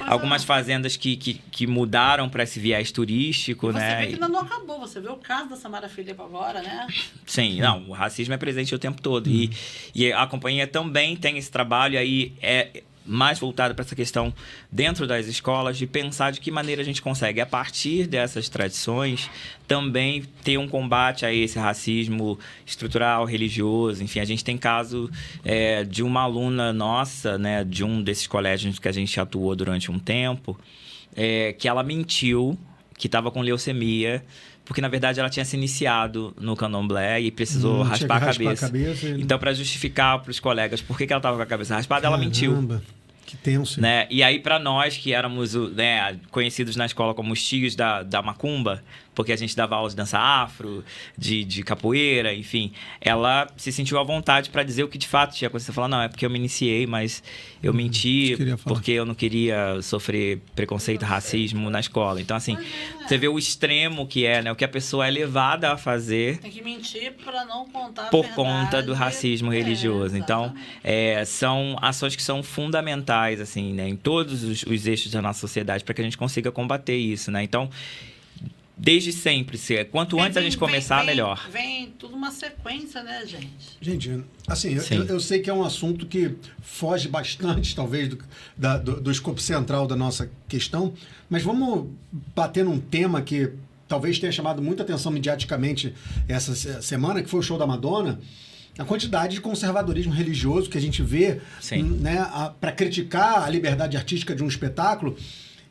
Algumas fazendas que mudaram para esse viés turístico, e você né? Vê que ainda não acabou. Você vê o caso da Samara Filipe agora, né? Sim, o racismo é presente o tempo todo. E a companhia também tem esse trabalho aí. mais voltada para essa questão dentro das escolas, de pensar de que maneira a gente consegue, a partir dessas tradições, também ter um combate a esse racismo estrutural, religioso. Enfim, a gente tem caso de uma aluna nossa, né, de um desses colégios que a gente atuou durante um tempo, que ela mentiu que estava com leucemia, porque, na verdade, ela tinha se iniciado no candomblé e precisou raspar a cabeça. Então, para justificar para os colegas por que ela estava com a cabeça raspada, ela mentiu. Que tenso. Né? E aí, para nós, que éramos conhecidos na escola como os tios da macumba, porque a gente dava aulas de dança afro, de capoeira, enfim, ela se sentiu à vontade para dizer o que de fato tinha acontecido. Você fala, não, é porque eu me iniciei, mas eu menti porque eu não queria sofrer preconceito, racismo na escola. Então, assim, você vê o extremo que é, né? O que a pessoa é levada a fazer. Tem que mentir para não contar por conta do racismo religioso. Então, são ações que são fundamentais, assim, né? Em todos os eixos da nossa sociedade para que a gente consiga combater isso, né? Então, desde sempre, quanto antes a gente começar, melhor. Vem tudo uma sequência, né, gente? Gente, assim, eu sei que é um assunto que foge bastante, talvez, do escopo central da nossa questão, mas vamos bater num tema que talvez tenha chamado muita atenção mediaticamente essa semana, que foi o show da Madonna. A quantidade de conservadorismo religioso que a gente vê, né, para criticar a liberdade artística de um espetáculo.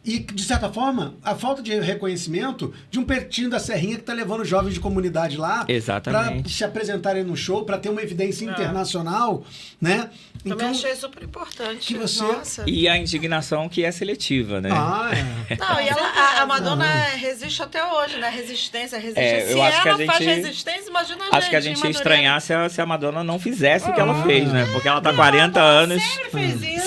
E, de certa forma, a falta de reconhecimento de um Pretinho da Serrinha que está levando jovens de comunidade lá para se apresentarem no show, para ter uma evidência internacional, né? Também então, achei super importante. Que você... Nossa. E a indignação que é seletiva, né? Não, e a Madonna resiste até hoje, né? Resistência. Eu se acho ela que faz resistência, imagina a gente. Acho que a gente ia estranhar se a Madonna não fizesse o que ela fez, né? Porque ela tá 40 anos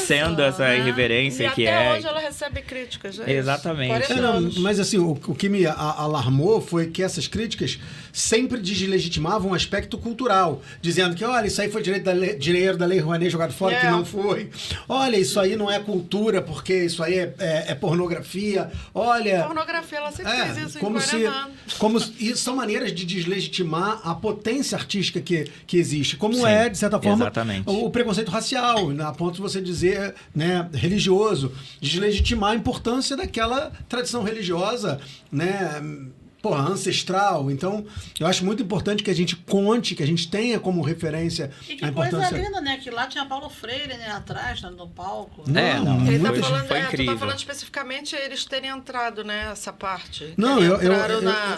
sendo essa irreverência que é. Até hoje ela recebe críticas. Exatamente. Mas assim, o que me alarmou foi que essas críticas sempre deslegitimavam um aspecto cultural, dizendo que, olha, isso aí foi dinheiro da Lei Rouanet jogado fora, que não foi. Olha, isso aí não é cultura, porque isso aí é pornografia. Olha... Pornografia, ela sempre fez isso e são maneiras de deslegitimar a potência artística que existe, como de certa forma, o preconceito racial, a ponto de você dizer, né, religioso, deslegitimar a importância daquela tradição religiosa, né, ancestral. Então, eu acho muito importante que a gente conte, que a gente tenha como referência a importância. Coisa linda, né? Que lá tinha Paulo Freire, né, atrás, no palco. Ele tá falando, foi incrível. Tu tá falando especificamente eles terem entrado, né, essa parte. Não,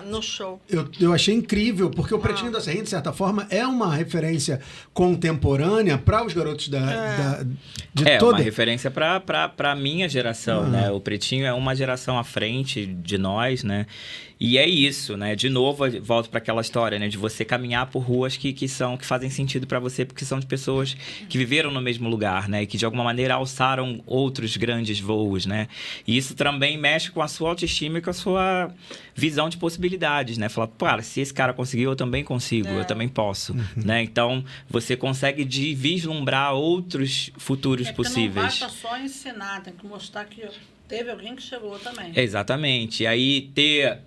no show. Eu achei incrível, porque o Pretinho da Serrinha, de certa forma, é uma referência contemporânea para os garotos uma referência para a minha geração, né? O Pretinho é uma geração à frente de nós, né? E é isso, né? De novo, eu volto para aquela história, né? De você caminhar por ruas que fazem sentido para você, porque são de pessoas que viveram no mesmo lugar, né? E que, de alguma maneira, alçaram outros grandes voos, né? E isso também mexe com a sua autoestima e com a sua visão de possibilidades, né? Falar, cara, se esse cara conseguiu, eu também consigo, eu também posso, né? Então, você consegue vislumbrar outros futuros possíveis. Não basta só ensinar, tem que mostrar que... Teve alguém que chegou também. Exatamente. E aí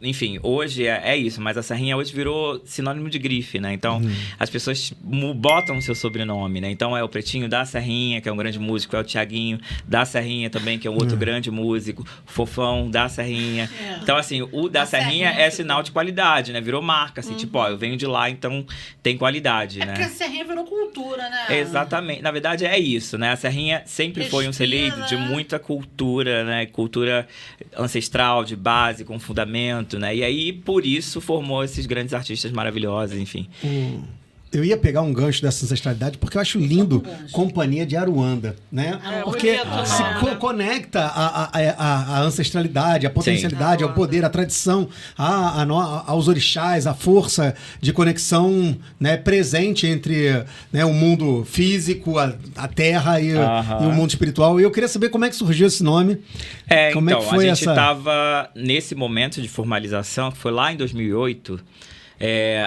enfim, hoje é isso, mas a Serrinha hoje virou sinônimo de grife, né? Então, as pessoas botam o seu sobrenome, né? Então, é o Pretinho da Serrinha, que é um grande músico, é o Tiaguinho da Serrinha também, que é um outro grande músico, Fofão da Serrinha. Então, assim, o da Serrinha é sinal de qualidade, né? Virou marca, assim, tipo, eu venho de lá, então tem qualidade, né? Porque a Serrinha virou cultura, né? Exatamente. Na verdade, é isso, né? A Serrinha sempre foi um celeiro de muita cultura, né? Cultura ancestral, de base, com fundamento, né? E aí, por isso, formou esses grandes artistas maravilhosos, enfim. Eu ia pegar um gancho dessa ancestralidade porque eu acho lindo Companhia de Aruanda, né? Porque se conecta a ancestralidade, a potencialidade, ao poder, à tradição, aos orixás, a força de conexão, né, presente entre, né, o mundo físico, a terra e o mundo espiritual. E eu queria saber como é que surgiu esse nome. Como é que foi a gente estava nesse momento de formalização, que foi lá em 2008...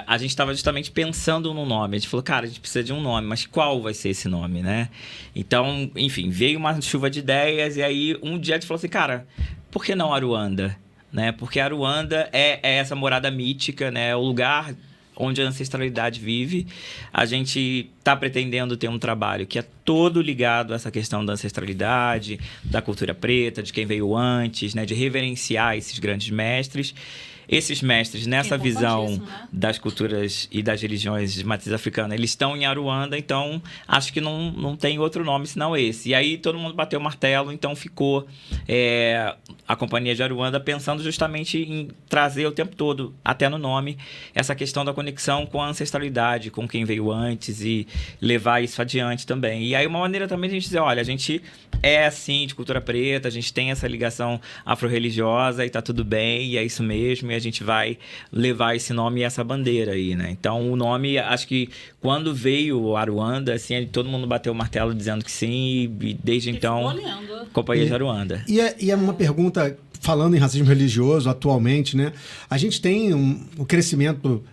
a gente estava justamente pensando no nome. A gente falou, cara, a gente precisa de um nome, mas qual vai ser esse nome, né? Então, enfim, veio uma chuva de ideias e aí um dia a gente falou assim, cara, por que não Aruanda? Né? Porque Aruanda é essa morada mítica, né? É o lugar onde a ancestralidade vive. A gente está pretendendo ter um trabalho que é todo ligado a essa questão da ancestralidade, da cultura preta, de quem veio antes, né? De reverenciar esses grandes mestres. Esses mestres, nessa visão, né, das culturas e das religiões de matriz africana, eles estão em Aruanda, então acho que não tem outro nome senão esse. E aí todo mundo bateu o martelo, então ficou a Companhia de Aruanda pensando justamente em trazer o tempo todo, até no nome, essa questão da conexão com a ancestralidade, com quem veio antes e levar isso adiante também. E aí uma maneira também de a gente dizer, olha, a gente é assim de cultura preta, a gente tem essa ligação afro-religiosa e tá tudo bem, e é isso mesmo, e a gente vai levar esse nome e essa bandeira aí, né? Então, o nome, acho que quando veio Aruanda, assim, todo mundo bateu o martelo dizendo que sim, e desde então, Companhia de Aruanda. E é uma pergunta, falando em racismo religioso atualmente, né? A gente tem um crescimento,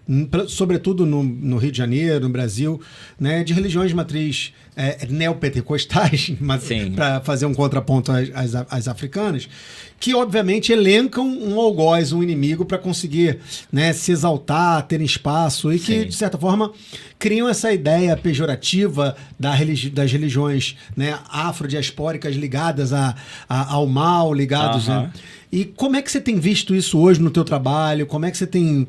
sobretudo no Rio de Janeiro, no Brasil, né, de religiões de matriz neopentecostais, para fazer um contraponto às africanas, que obviamente elencam um algoz, um inimigo, para conseguir, né, se exaltar, ter espaço, e que, de certa forma, criam essa ideia pejorativa das religiões, né, afrodiaspóricas ligadas ao mal, ligados... Né? E como é que você tem visto isso hoje no teu trabalho? Como é que você tem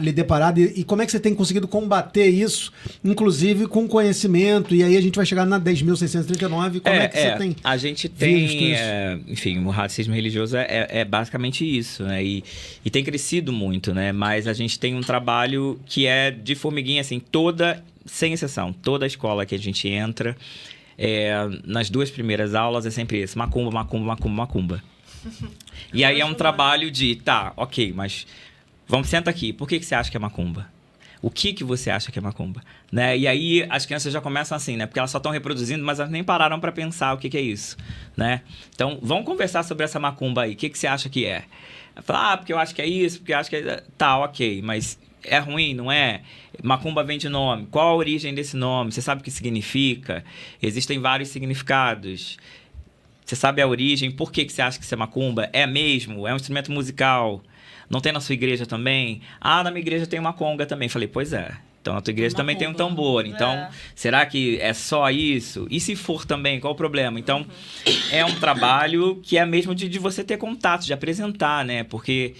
lhe deparado e como é que você tem conseguido combater isso, inclusive com conhecimento? E aí a gente vai chegar na 10.639. Como é que você tem a gente tem, enfim, o racismo religioso é basicamente isso, né? E tem crescido muito, né? Mas a gente tem um trabalho que é de formiguinha, assim, sem exceção, toda a escola que a gente entra, nas 2 primeiras aulas é sempre esse: macumba, macumba, macumba, macumba. E aí é um trabalho de, ok, mas senta aqui, por que você acha que é macumba? O que você acha que é macumba? Né? E aí as crianças já começam assim, né? Porque elas só estão reproduzindo, mas elas nem pararam para pensar o que é isso, né? Então, vamos conversar sobre essa macumba aí, o que você acha que é? Fala, porque eu acho que é isso, porque eu acho que é... Tá, ok, mas é ruim, não é? Macumba vem de nome, qual a origem desse nome? Você sabe o que significa? Existem vários significados. Você sabe a origem? Por que você acha que isso é macumba? É mesmo? É um instrumento musical? Não tem na sua igreja também? Ah, na minha igreja tem uma conga também. Falei, pois é. Então, na tua igreja também tem um tambor. Então, será que é só isso? E se for também, qual o problema? Então, é um trabalho que é mesmo de você ter contato, de apresentar, né? Porque...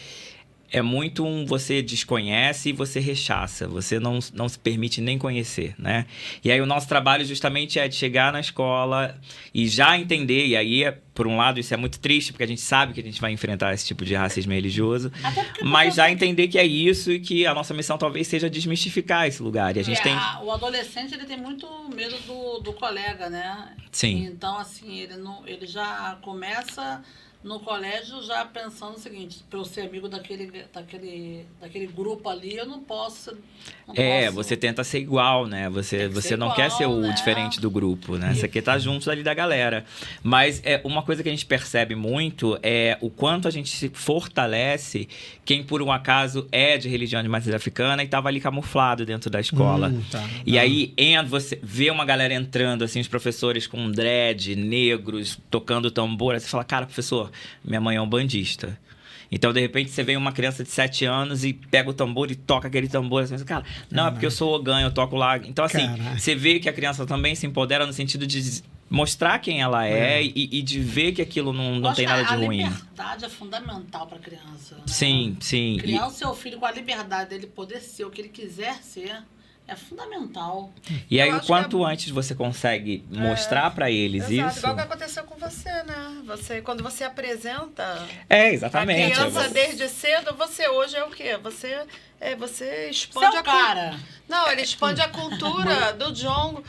é muito você desconhece e você rechaça. Você não se permite nem conhecer, né? E aí o nosso trabalho justamente é de chegar na escola e já entender. E aí, por um lado, isso é muito triste, porque a gente sabe que a gente vai enfrentar esse tipo de racismo religioso. Mas já entender que é isso e que a nossa missão talvez seja desmistificar esse lugar. E a gente o adolescente, ele tem muito medo do colega, né? Sim. Então, assim, ele já começa... no colégio já pensando o seguinte: para eu ser amigo daquele grupo ali, eu não posso... você tenta ser igual, né? Você não quer ser o diferente do grupo, né? Você quer estar junto ali da galera. Mas uma coisa que a gente percebe muito é o quanto a gente se fortalece quem, por um acaso, é de religião de matriz africana e estava ali camuflado dentro da escola. E aí, você vê uma galera entrando, assim, os professores com dread, negros, tocando tambor. Aí você fala, cara, professor, minha mãe é um bandista. Então, de repente, você vê uma criança de 7 anos e pega o tambor e toca aquele tambor. Assim, cara, não, é porque eu sou ogã, eu toco lá. Então, assim, você vê que a criança também se empodera no sentido de mostrar quem ela é e de ver que aquilo não tem nada de ruim. A liberdade é fundamental para a criança, né? Sim, sim. Criar o seu filho com a liberdade dele poder ser o que ele quiser ser... é fundamental. E aí, o quanto antes você consegue mostrar para eles isso... Igual que aconteceu com você, né? Quando você apresenta... exatamente. A criança desde cedo, você hoje é o quê? Você expande seu cara. Não, ele expande a cultura do jongo.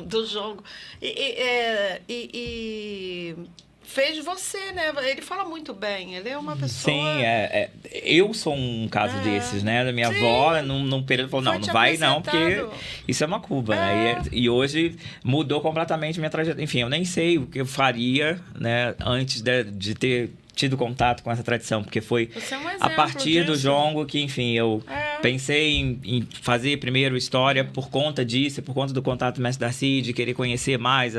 Do jongo. E fez você, né? Ele fala muito bem, ele é uma pessoa... Sim, eu sou um caso desses, né? Da minha avó, num período, falou, não vai não, porque isso é macumba, né? E hoje mudou completamente minha trajetória. Enfim, eu nem sei o que eu faria, né? Antes de ter tido contato com essa tradição, porque foi Você é um a exemplo partir do disso. jongo que, enfim, eu pensei em fazer primeiro história por conta disso, por conta do contato do mestre Darcy, de querer conhecer mais.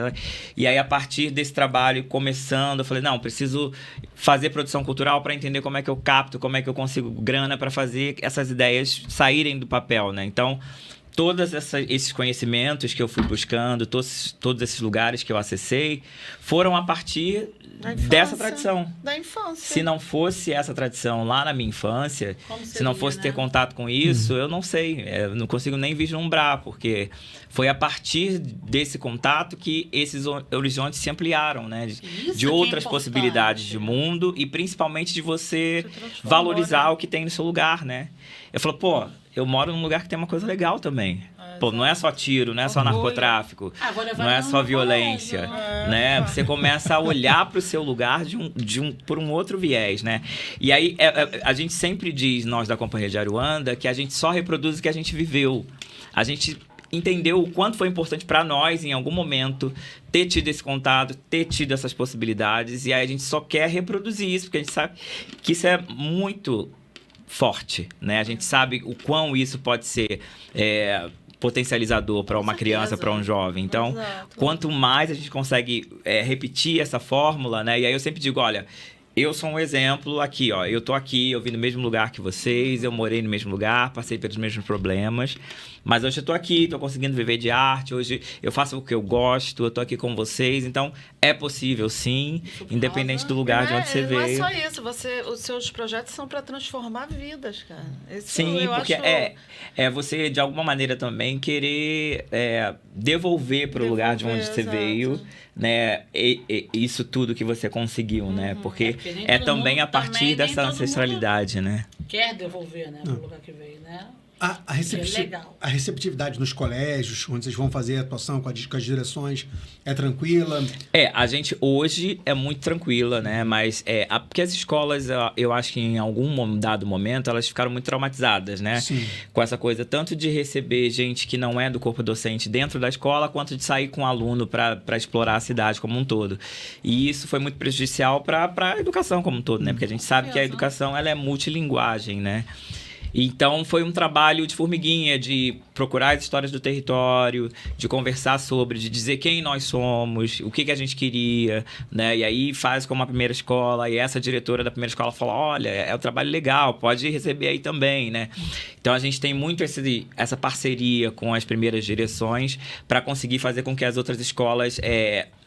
E aí, a partir desse trabalho, começando, eu falei, não, preciso fazer produção cultural para entender como é que eu capto, como é que eu consigo grana para fazer essas ideias saírem do papel, né? Então, todos esses conhecimentos que eu fui buscando, todos esses lugares que eu acessei, foram a partir dessa tradição. Da infância. Se não fosse essa tradição lá na minha infância, Como se não seria, fosse né? ter contato com isso, eu não sei. Eu não consigo nem vislumbrar, porque foi a partir desse contato que esses horizontes se ampliaram, né? Isso De que é outras importante. possibilidades de mundo e principalmente de você Se transformou, valorizar né? o que tem no seu lugar, né? Eu falo, pô, eu moro num lugar que tem uma coisa legal também. Pô, não é só tiro, não é só Orgulho. narcotráfico, Vou levar não é ela só no violência, colégio. né? Você começa a olhar para o seu lugar por um outro viés, né? E aí, a gente sempre diz, nós da Companhia de Aruanda, que a gente só reproduz o que a gente viveu. A gente entendeu o quanto foi importante para nós, em algum momento, ter tido esse contato, ter tido essas possibilidades, e aí a gente só quer reproduzir isso, porque a gente sabe que isso é muito forte, né? A gente sabe o quão isso pode ser potencializador para uma criança, para um jovem. Então, Exato. quanto mais a gente consegue repetir essa fórmula, né? E aí eu sempre digo, olha, eu sou um exemplo aqui, ó. Eu tô aqui, eu vim no mesmo lugar que vocês, eu morei no mesmo lugar, passei pelos mesmos problemas, mas hoje eu tô aqui, tô conseguindo viver de arte, hoje eu faço o que eu gosto, eu tô aqui com vocês, então é possível sim, independente do lugar de onde você Não é veio. só isso, os seus projetos são para transformar vidas, cara. Isso Sim, eu porque acho... é você, de alguma maneira, também querer devolver para o lugar de onde você exato. veio, né? Isso tudo que você conseguiu, né? Porque porque nem é todo também mundo a partir também, nem dessa todo ancestralidade, né? Quer devolver, né? Pro lugar que veio, né? A legal. a receptividade nos colégios, onde vocês vão fazer a atuação com as direções, é tranquila? A gente hoje é muito tranquila, né? Mas porque as escolas, eu acho que em algum dado momento, elas ficaram muito traumatizadas, né? Sim. Com essa coisa tanto de receber gente que não é do corpo docente dentro da escola, quanto de sair com aluno para explorar a cidade como um todo. E isso foi muito prejudicial para a educação como um todo, né? Porque a gente sabe que a educação ela é multilinguagem, né? Então, foi um trabalho de formiguinha, de procurar as histórias do território, de conversar sobre, de dizer quem nós somos, o que a gente queria, né? E aí faz como a primeira escola, e essa diretora da primeira escola fala, olha, é um trabalho legal, pode receber aí também, né? Então, a gente tem muito essa parceria com as primeiras direções para conseguir fazer com que as outras escolas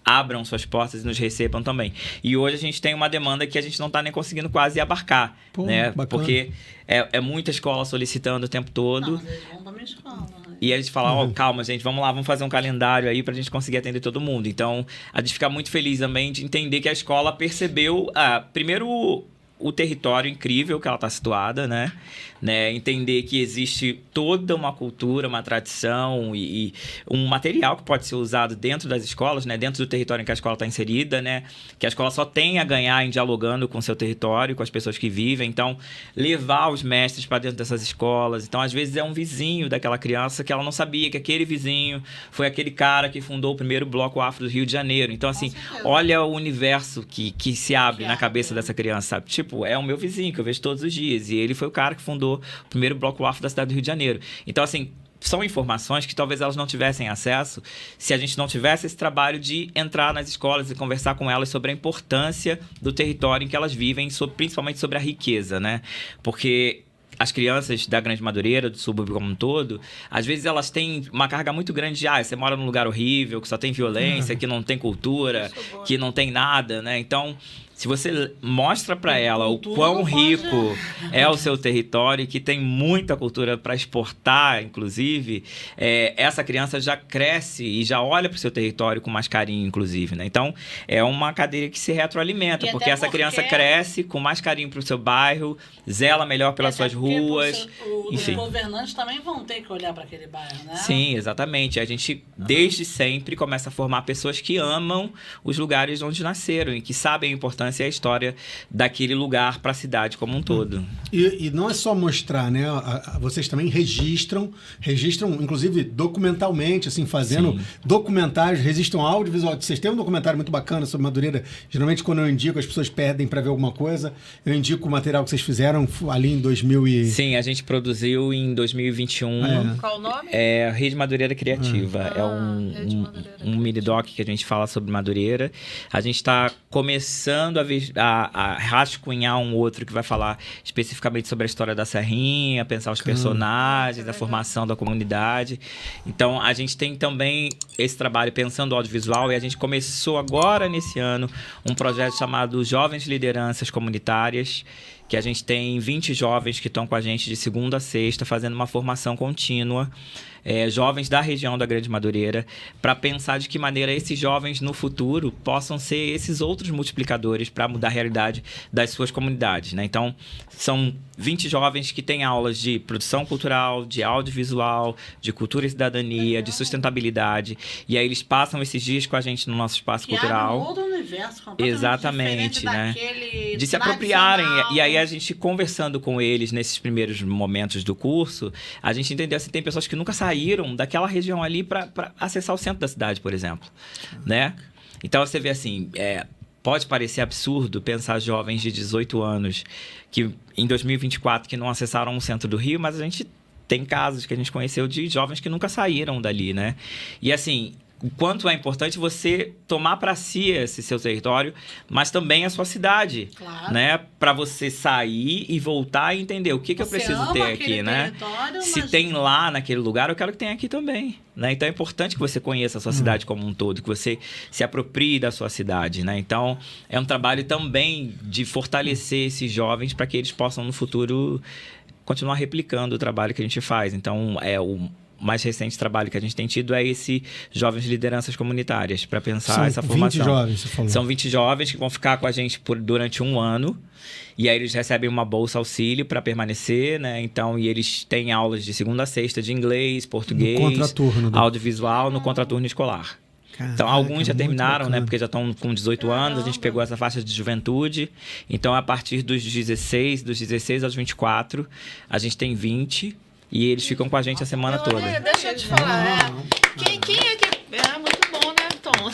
abram suas portas e nos recebam também. E hoje a gente tem uma demanda que a gente não está nem conseguindo quase abarcar, né? Bacana. Porque é muita escola solicitando o tempo todo. Não, mas eles vão pra minha escola. Né? E a gente fala, calma, gente, vamos lá, vamos fazer um calendário aí pra gente conseguir atender todo mundo. Então, a gente fica muito feliz também de entender que a escola percebeu, primeiro, o território incrível que ela está situada, né? Entender que existe toda uma cultura, uma tradição e um material que pode ser usado dentro das escolas, né? Dentro do território em que a escola está inserida, né? Que a escola só tem a ganhar em dialogando com o seu território, com as pessoas que vivem. Então, levar os mestres para dentro dessas escolas. Então, às vezes, é um vizinho daquela criança que ela não sabia que aquele vizinho foi aquele cara que fundou o primeiro bloco afro do Rio de Janeiro. Então, assim, olha o universo que se abre na cabeça dessa criança, sabe? Tipo, é o meu vizinho que eu vejo todos os dias. E ele foi o cara que fundou o primeiro bloco afro da cidade do Rio de Janeiro. Então, assim, são informações que talvez elas não tivessem acesso se a gente não tivesse esse trabalho de entrar nas escolas e conversar com elas sobre a importância do território em que elas vivem, principalmente sobre a riqueza, né? Porque as crianças da Grande Madureira, do subúrbio como um todo, às vezes elas têm uma carga muito grande de você mora num lugar horrível, que só tem violência, que não tem cultura, que não tem nada, né? Então, se você mostra para ela o quão rico é o seu território e que tem muita cultura para exportar, inclusive, essa criança já cresce e já olha para o seu território com mais carinho, inclusive, né? Então, é uma cadeia que se retroalimenta, porque essa criança cresce com mais carinho para o seu bairro, zela melhor pelas suas ruas, enfim. Os governantes também vão ter que olhar para aquele bairro, né? Sim, exatamente. A gente, desde sempre, começa a formar pessoas que amam os lugares onde nasceram e que sabem a importância liderança e a história daquele lugar para a cidade como um todo. E não é só mostrar, né? Vocês também registram, inclusive documentalmente, assim, fazendo documentários, registram audiovisual. Vocês têm um documentário muito bacana sobre Madureira. Geralmente, quando eu indico, as pessoas pedem para ver alguma coisa. Eu indico o material que vocês fizeram ali em 2000 e... Sim, a gente produziu em 2021. Qual o nome? Rede Madureira Criativa. É um mini-doc que a gente fala sobre Madureira. A gente está começando a rascunhar um outro que vai falar especificamente sobre a história da Serrinha, pensar os personagens, a formação da comunidade. Então, a gente tem também esse trabalho pensando audiovisual, e a gente começou agora, nesse ano, um projeto chamado Jovens Lideranças Comunitárias, que a gente tem 20 jovens que estão com a gente de segunda a sexta, fazendo uma formação contínua, jovens da região da Grande Madureira, para pensar de que maneira esses jovens no futuro possam ser esses outros multiplicadores para mudar a realidade das suas comunidades, né? Então, são 20 jovens que têm aulas de produção cultural, de audiovisual, de cultura e cidadania, de sustentabilidade, e aí eles passam esses dias com a gente no nosso espaço cultural. Um outro universo completamente exatamente, né? De se apropriarem. E aí a gente conversando com eles nesses primeiros momentos do curso, a gente entendeu assim, tem pessoas que nunca saíram daquela região ali para acessar o centro da cidade, por exemplo, né? Então você vê assim, pode parecer absurdo pensar jovens de 18 anos que em 2024 que não acessaram o centro do Rio, mas a gente tem casos que a gente conheceu de jovens que nunca saíram dali, né? E assim, o quanto é importante você tomar para si esse seu território, mas também a sua cidade, né? Para você sair e voltar e entender o que eu preciso ter aqui, né? Se tem lá naquele lugar, eu quero que tenha aqui também, né? Então é importante que você conheça a sua cidade como um todo, que você se aproprie da sua cidade, né? Então é um trabalho também de fortalecer esses jovens para que eles possam no futuro continuar replicando o trabalho que a gente faz. Então o mais recente trabalho que a gente tem tido é esse Jovens Lideranças Comunitárias, para pensar essa formação. 20 jovens, você falou. São 20 jovens que vão ficar com a gente durante um ano, e aí eles recebem uma bolsa auxílio para permanecer, né? Então, e eles têm aulas de segunda a sexta de inglês, português, audiovisual, no contraturno escolar. Caraca, então, alguns já terminaram, né? Porque já estão com 18 anos, a gente pegou essa faixa de juventude. Então, a partir dos 16 aos 24, a gente tem 20. E eles ficam com a gente a semana toda. Deixa eu te falar. Quem é que... É muito bom, né, Tom?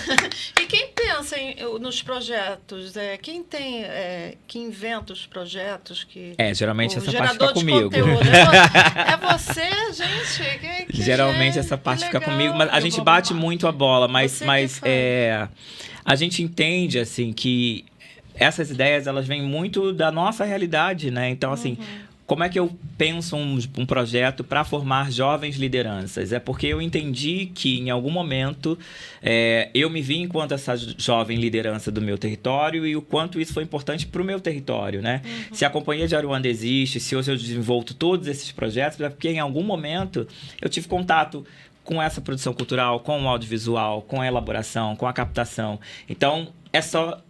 E quem pensa nos projetos? Quem tem... que inventa os projetos? Geralmente essa parte fica comigo. É você, gente? Geralmente essa parte fica comigo. Mas a gente bate muito a bola. Mas a gente entende, assim, que essas ideias, elas vêm muito da nossa realidade, né? Então, assim... Como é que eu penso um projeto para formar jovens lideranças? É porque eu entendi que, em algum momento, eu me vi enquanto essa jovem liderança do meu território e o quanto isso foi importante para o meu território, né? Se a Companhia de Aruanda existe, se hoje eu desenvolvo todos esses projetos, é porque, em algum momento, eu tive contato com essa produção cultural, com o audiovisual, com a elaboração, com a captação. Então, eu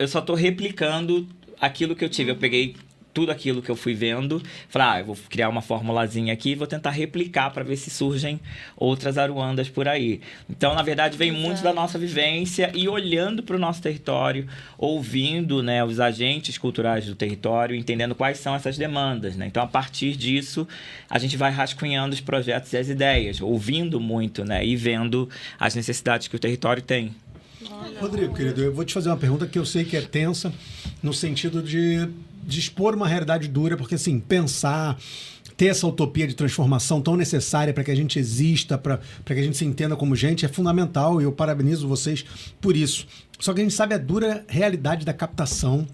só estou replicando aquilo que eu tive. Eu peguei tudo aquilo que eu fui vendo, falei, eu vou criar uma formulazinha aqui e vou tentar replicar para ver se surgem outras Aruandas por aí. Então, na verdade, vem muito da nossa vivência e olhando para o nosso território, ouvindo, né, os agentes culturais do território, entendendo quais são essas demandas, né? Então, a partir disso, a gente vai rascunhando os projetos e as ideias, ouvindo muito, né, e vendo as necessidades que o território tem. Rodrigo, querido, eu vou te fazer uma pergunta que eu sei que é tensa, no sentido de expor uma realidade dura, porque assim, pensar, ter essa utopia de transformação tão necessária para que a gente exista, para que a gente se entenda como gente, é fundamental, e eu parabenizo vocês por isso. Só que a gente sabe a dura realidade da captação,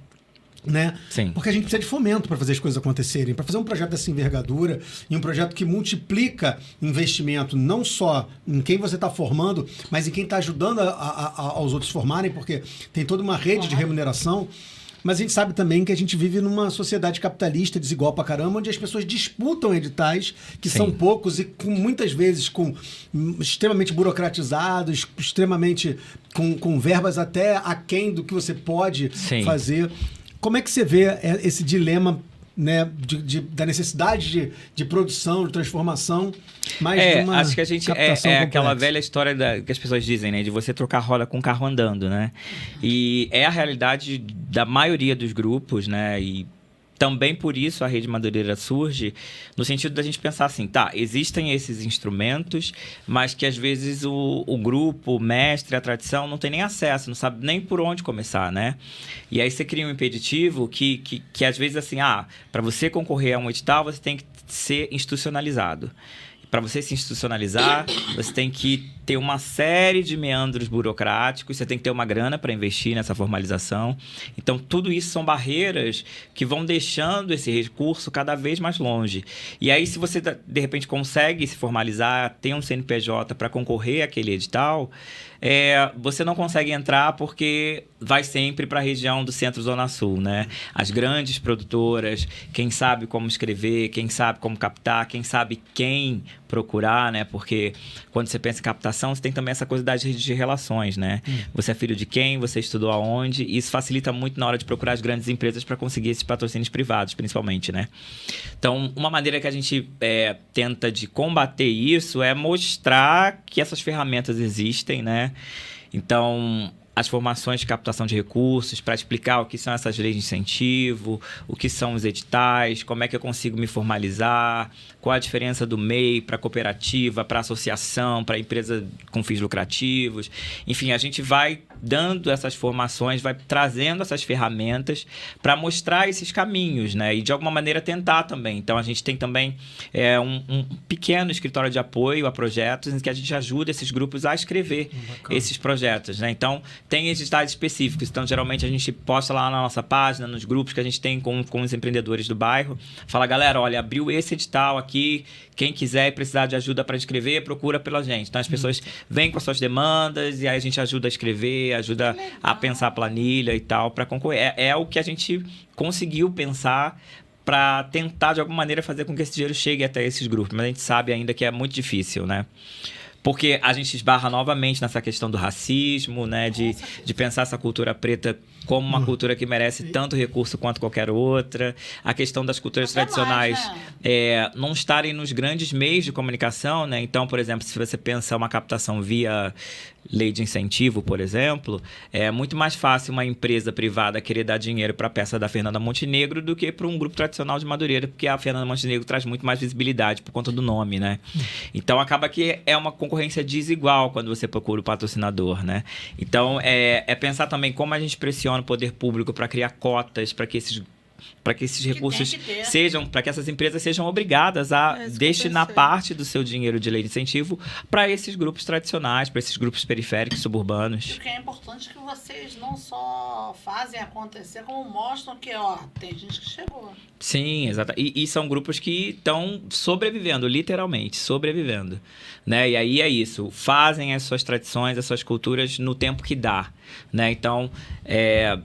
né? Sim. Porque a gente precisa de fomento para fazer as coisas acontecerem, para fazer um projeto dessa envergadura e um projeto que multiplica investimento não só em quem você está formando, mas em quem está ajudando aos outros formarem, porque tem toda uma rede de remuneração. Mas a gente sabe também que a gente vive numa sociedade capitalista desigual pra caramba, onde as pessoas disputam editais, que são poucos e muitas vezes extremamente burocratizados, extremamente com verbas até aquém do que você pode fazer. Como é que você vê esse dilema né, da necessidade de produção, de transformação, mas de uma acho que a gente captação aquela complexa. velha história que as pessoas dizem, né, de você trocar roda com o carro andando, né? E é a realidade da maioria dos grupos, né? E também por isso a Rede Madureira surge, no sentido da gente pensar assim, tá, existem esses instrumentos, mas que às vezes o grupo, o mestre, a tradição não tem nem acesso, não sabe nem por onde começar, né? E aí você cria um impeditivo que às vezes assim, para você concorrer a um edital, você tem que ser institucionalizado. Para você se institucionalizar, você tem que ter uma série de meandros burocráticos, você tem que ter uma grana para investir nessa formalização. Então, tudo isso são barreiras que vão deixando esse recurso cada vez mais longe. E aí, se você, de repente, consegue se formalizar, ter um CNPJ para concorrer àquele edital, você não consegue entrar porque vai sempre para a região do Centro-Zona Sul, né? As grandes produtoras, quem sabe como escrever, quem sabe como captar, quem sabe quem procurar, né? Porque quando você pensa em captação, você tem também essa coisa das redes de relações, né? Você é filho de quem, você estudou aonde, e isso facilita muito na hora de procurar as grandes empresas para conseguir esses patrocínios privados, principalmente, né? Então, uma maneira que a gente tenta de combater isso é mostrar que essas ferramentas existem, né? Então, as formações de captação de recursos, para explicar o que são essas leis de incentivo, o que são os editais, como é que eu consigo me formalizar, qual a diferença do MEI para cooperativa, para associação, para empresa com fins lucrativos. Enfim, a gente vai dando essas formações, vai trazendo essas ferramentas para mostrar esses caminhos, né? E de alguma maneira tentar também. Então, a gente tem também um pequeno escritório de apoio a projetos em que a gente ajuda esses grupos a escrever esses projetos, né? Então, tem editais específicos. Então, geralmente, a gente posta lá na nossa página, nos grupos que a gente tem com os empreendedores do bairro. Fala, galera, olha, abriu esse edital aqui. Quem quiser e precisar de ajuda para escrever, procura pela gente. Então, as pessoas vêm com as suas demandas e aí a gente ajuda a escrever, ajuda a pensar a planilha e tal para concorrer. É o que a gente conseguiu pensar para tentar, de alguma maneira, fazer com que esse dinheiro chegue até esses grupos. Mas a gente sabe ainda que é muito difícil, né? Porque a gente esbarra novamente nessa questão do racismo, né? De pensar essa cultura preta como uma cultura que merece tanto recurso quanto qualquer outra. A questão das culturas tradicionais não estarem nos grandes meios de comunicação, né? Então, por exemplo, se você pensa uma captação via lei de incentivo, por exemplo, é muito mais fácil uma empresa privada querer dar dinheiro para a peça da Fernanda Montenegro do que para um grupo tradicional de Madureira, porque a Fernanda Montenegro traz muito mais visibilidade por conta do nome, né? Então, acaba que é uma concorrência desigual quando você procura o patrocinador, né? Então, é pensar também como a gente pressiona o poder público para criar cotas, para que esses recursos sejam, para que essas empresas sejam obrigadas a destinar parte do seu dinheiro de lei de incentivo para esses grupos tradicionais, para esses grupos periféricos, suburbanos. Porque é importante que vocês não só fazem acontecer, como mostram que, tem gente que chegou. Sim, exato. E são grupos que estão sobrevivendo, literalmente, sobrevivendo, né? E aí é isso, fazem as suas tradições, as suas culturas no tempo que dá, né? Então, é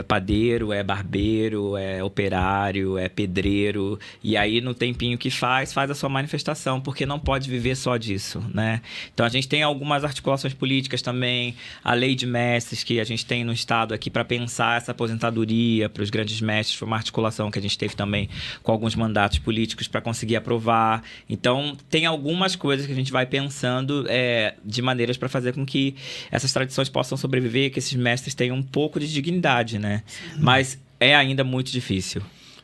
padeiro, é barbeiro, é operário, é pedreiro, e aí no tempinho que faz a sua manifestação, porque não pode viver só disso, né? Então a gente tem algumas articulações políticas também, a lei de mestres que a gente tem no estado aqui para pensar essa aposentadoria para os grandes mestres, foi uma articulação que a gente teve também com alguns mandatos políticos para conseguir aprovar. Então tem algumas coisas que a gente vai pensando de maneiras para fazer com que essas tradições possam sobreviver, que esses mestres tenham um pouco de dignidade, né? Mas é ainda muito difícil.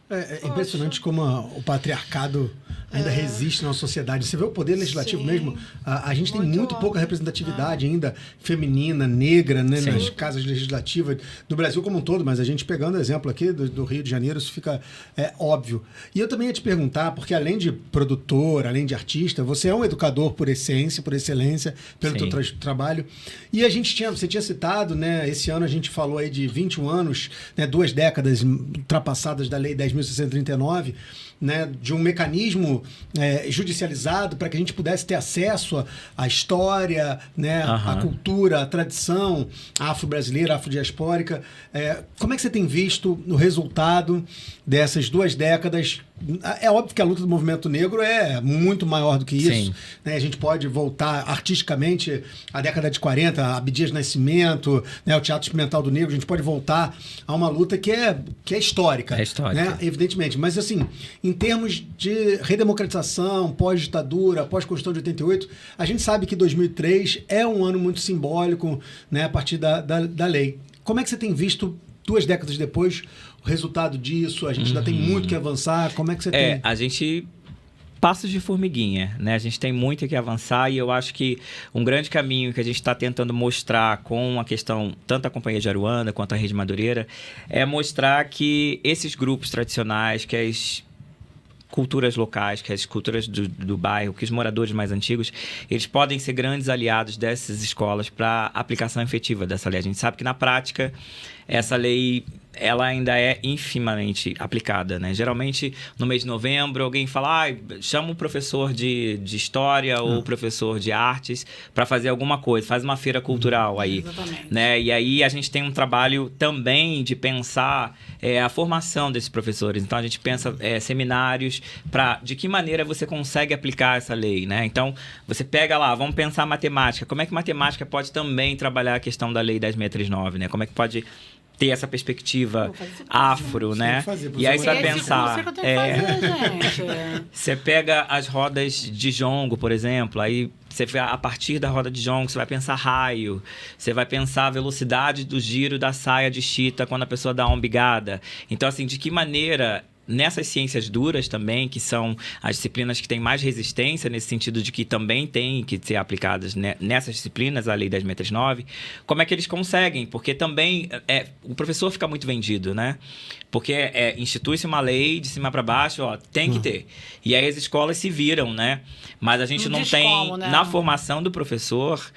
É impressionante como o patriarcado ainda resiste na sociedade. Você vê o poder legislativo mesmo, a gente tem muito pouca representatividade ainda feminina, negra, né, nas casas legislativas do Brasil como um todo, mas a gente pegando o exemplo aqui do Rio de Janeiro, isso fica óbvio. E eu também ia te perguntar, porque além de produtor, além de artista, você é um educador por essência, por excelência, pelo teu trabalho. E você tinha citado, né, esse ano a gente falou aí de 21 anos, né, 2 décadas ultrapassadas da Lei 10.639, né, de um mecanismo judicializado para que a gente pudesse ter acesso à história, né, à cultura, à tradição afro-brasileira, afrodiaspórica. Como é que você tem visto o resultado dessas 2 décadas É óbvio que a luta do movimento negro é muito maior do que isso. Sim. Né? A gente pode voltar artisticamente à década de 40, Abdias Nascimento, né? O Teatro Experimental do Negro. A gente pode voltar a uma luta que é histórica. É histórica. Né? Evidentemente. Mas, assim, em termos de redemocratização, pós-ditadura, pós-Constituição de 88, a gente sabe que 2003 é um ano muito simbólico, né? A partir da lei. Como é que você tem visto, 2 décadas depois, o resultado disso? A gente ainda tem muito que avançar. Como é que você tem? A gente... Passos de formiguinha, né? A gente tem muito que avançar e eu acho que um grande caminho que a gente está tentando mostrar com a questão, tanto a Companhia de Aruanda quanto a Rede Madureira, é mostrar que esses grupos tradicionais, que as culturas locais, que as culturas do bairro, que os moradores mais antigos, eles podem ser grandes aliados dessas escolas para a aplicação efetiva dessa lei. A gente sabe que, na prática, essa lei ela ainda é infimamente aplicada, né? Geralmente, no mês de novembro, alguém fala, chama o professor de história ou o professor de artes para fazer alguma coisa, faz uma feira cultural aí. Exatamente. Né? E aí a gente tem um trabalho também de pensar a formação desses professores. Então, a gente pensa seminários para de que maneira você consegue aplicar essa lei, né? Então, você pega lá, vamos pensar matemática. Como é que matemática pode também trabalhar a questão da Lei 10.639, né? Como é que pode ter essa perspectiva afro, né? E aí você vai pensar... Você pega as rodas de jongo, por exemplo, aí você vê, a partir da roda de jongo, você vai pensar raio, você vai pensar a velocidade do giro da saia de chita quando a pessoa dá uma umbigada. Então, assim, de que maneira... Nessas ciências duras também, que são as disciplinas que têm mais resistência, nesse sentido de que também têm que ser aplicadas nessas disciplinas, a Lei 10.639, como é que eles conseguem? Porque também o professor fica muito vendido, né? Porque institui-se uma lei de cima para baixo, tem que ter. E aí as escolas se viram, né? Mas a gente não tem, como, né? na formação do professor...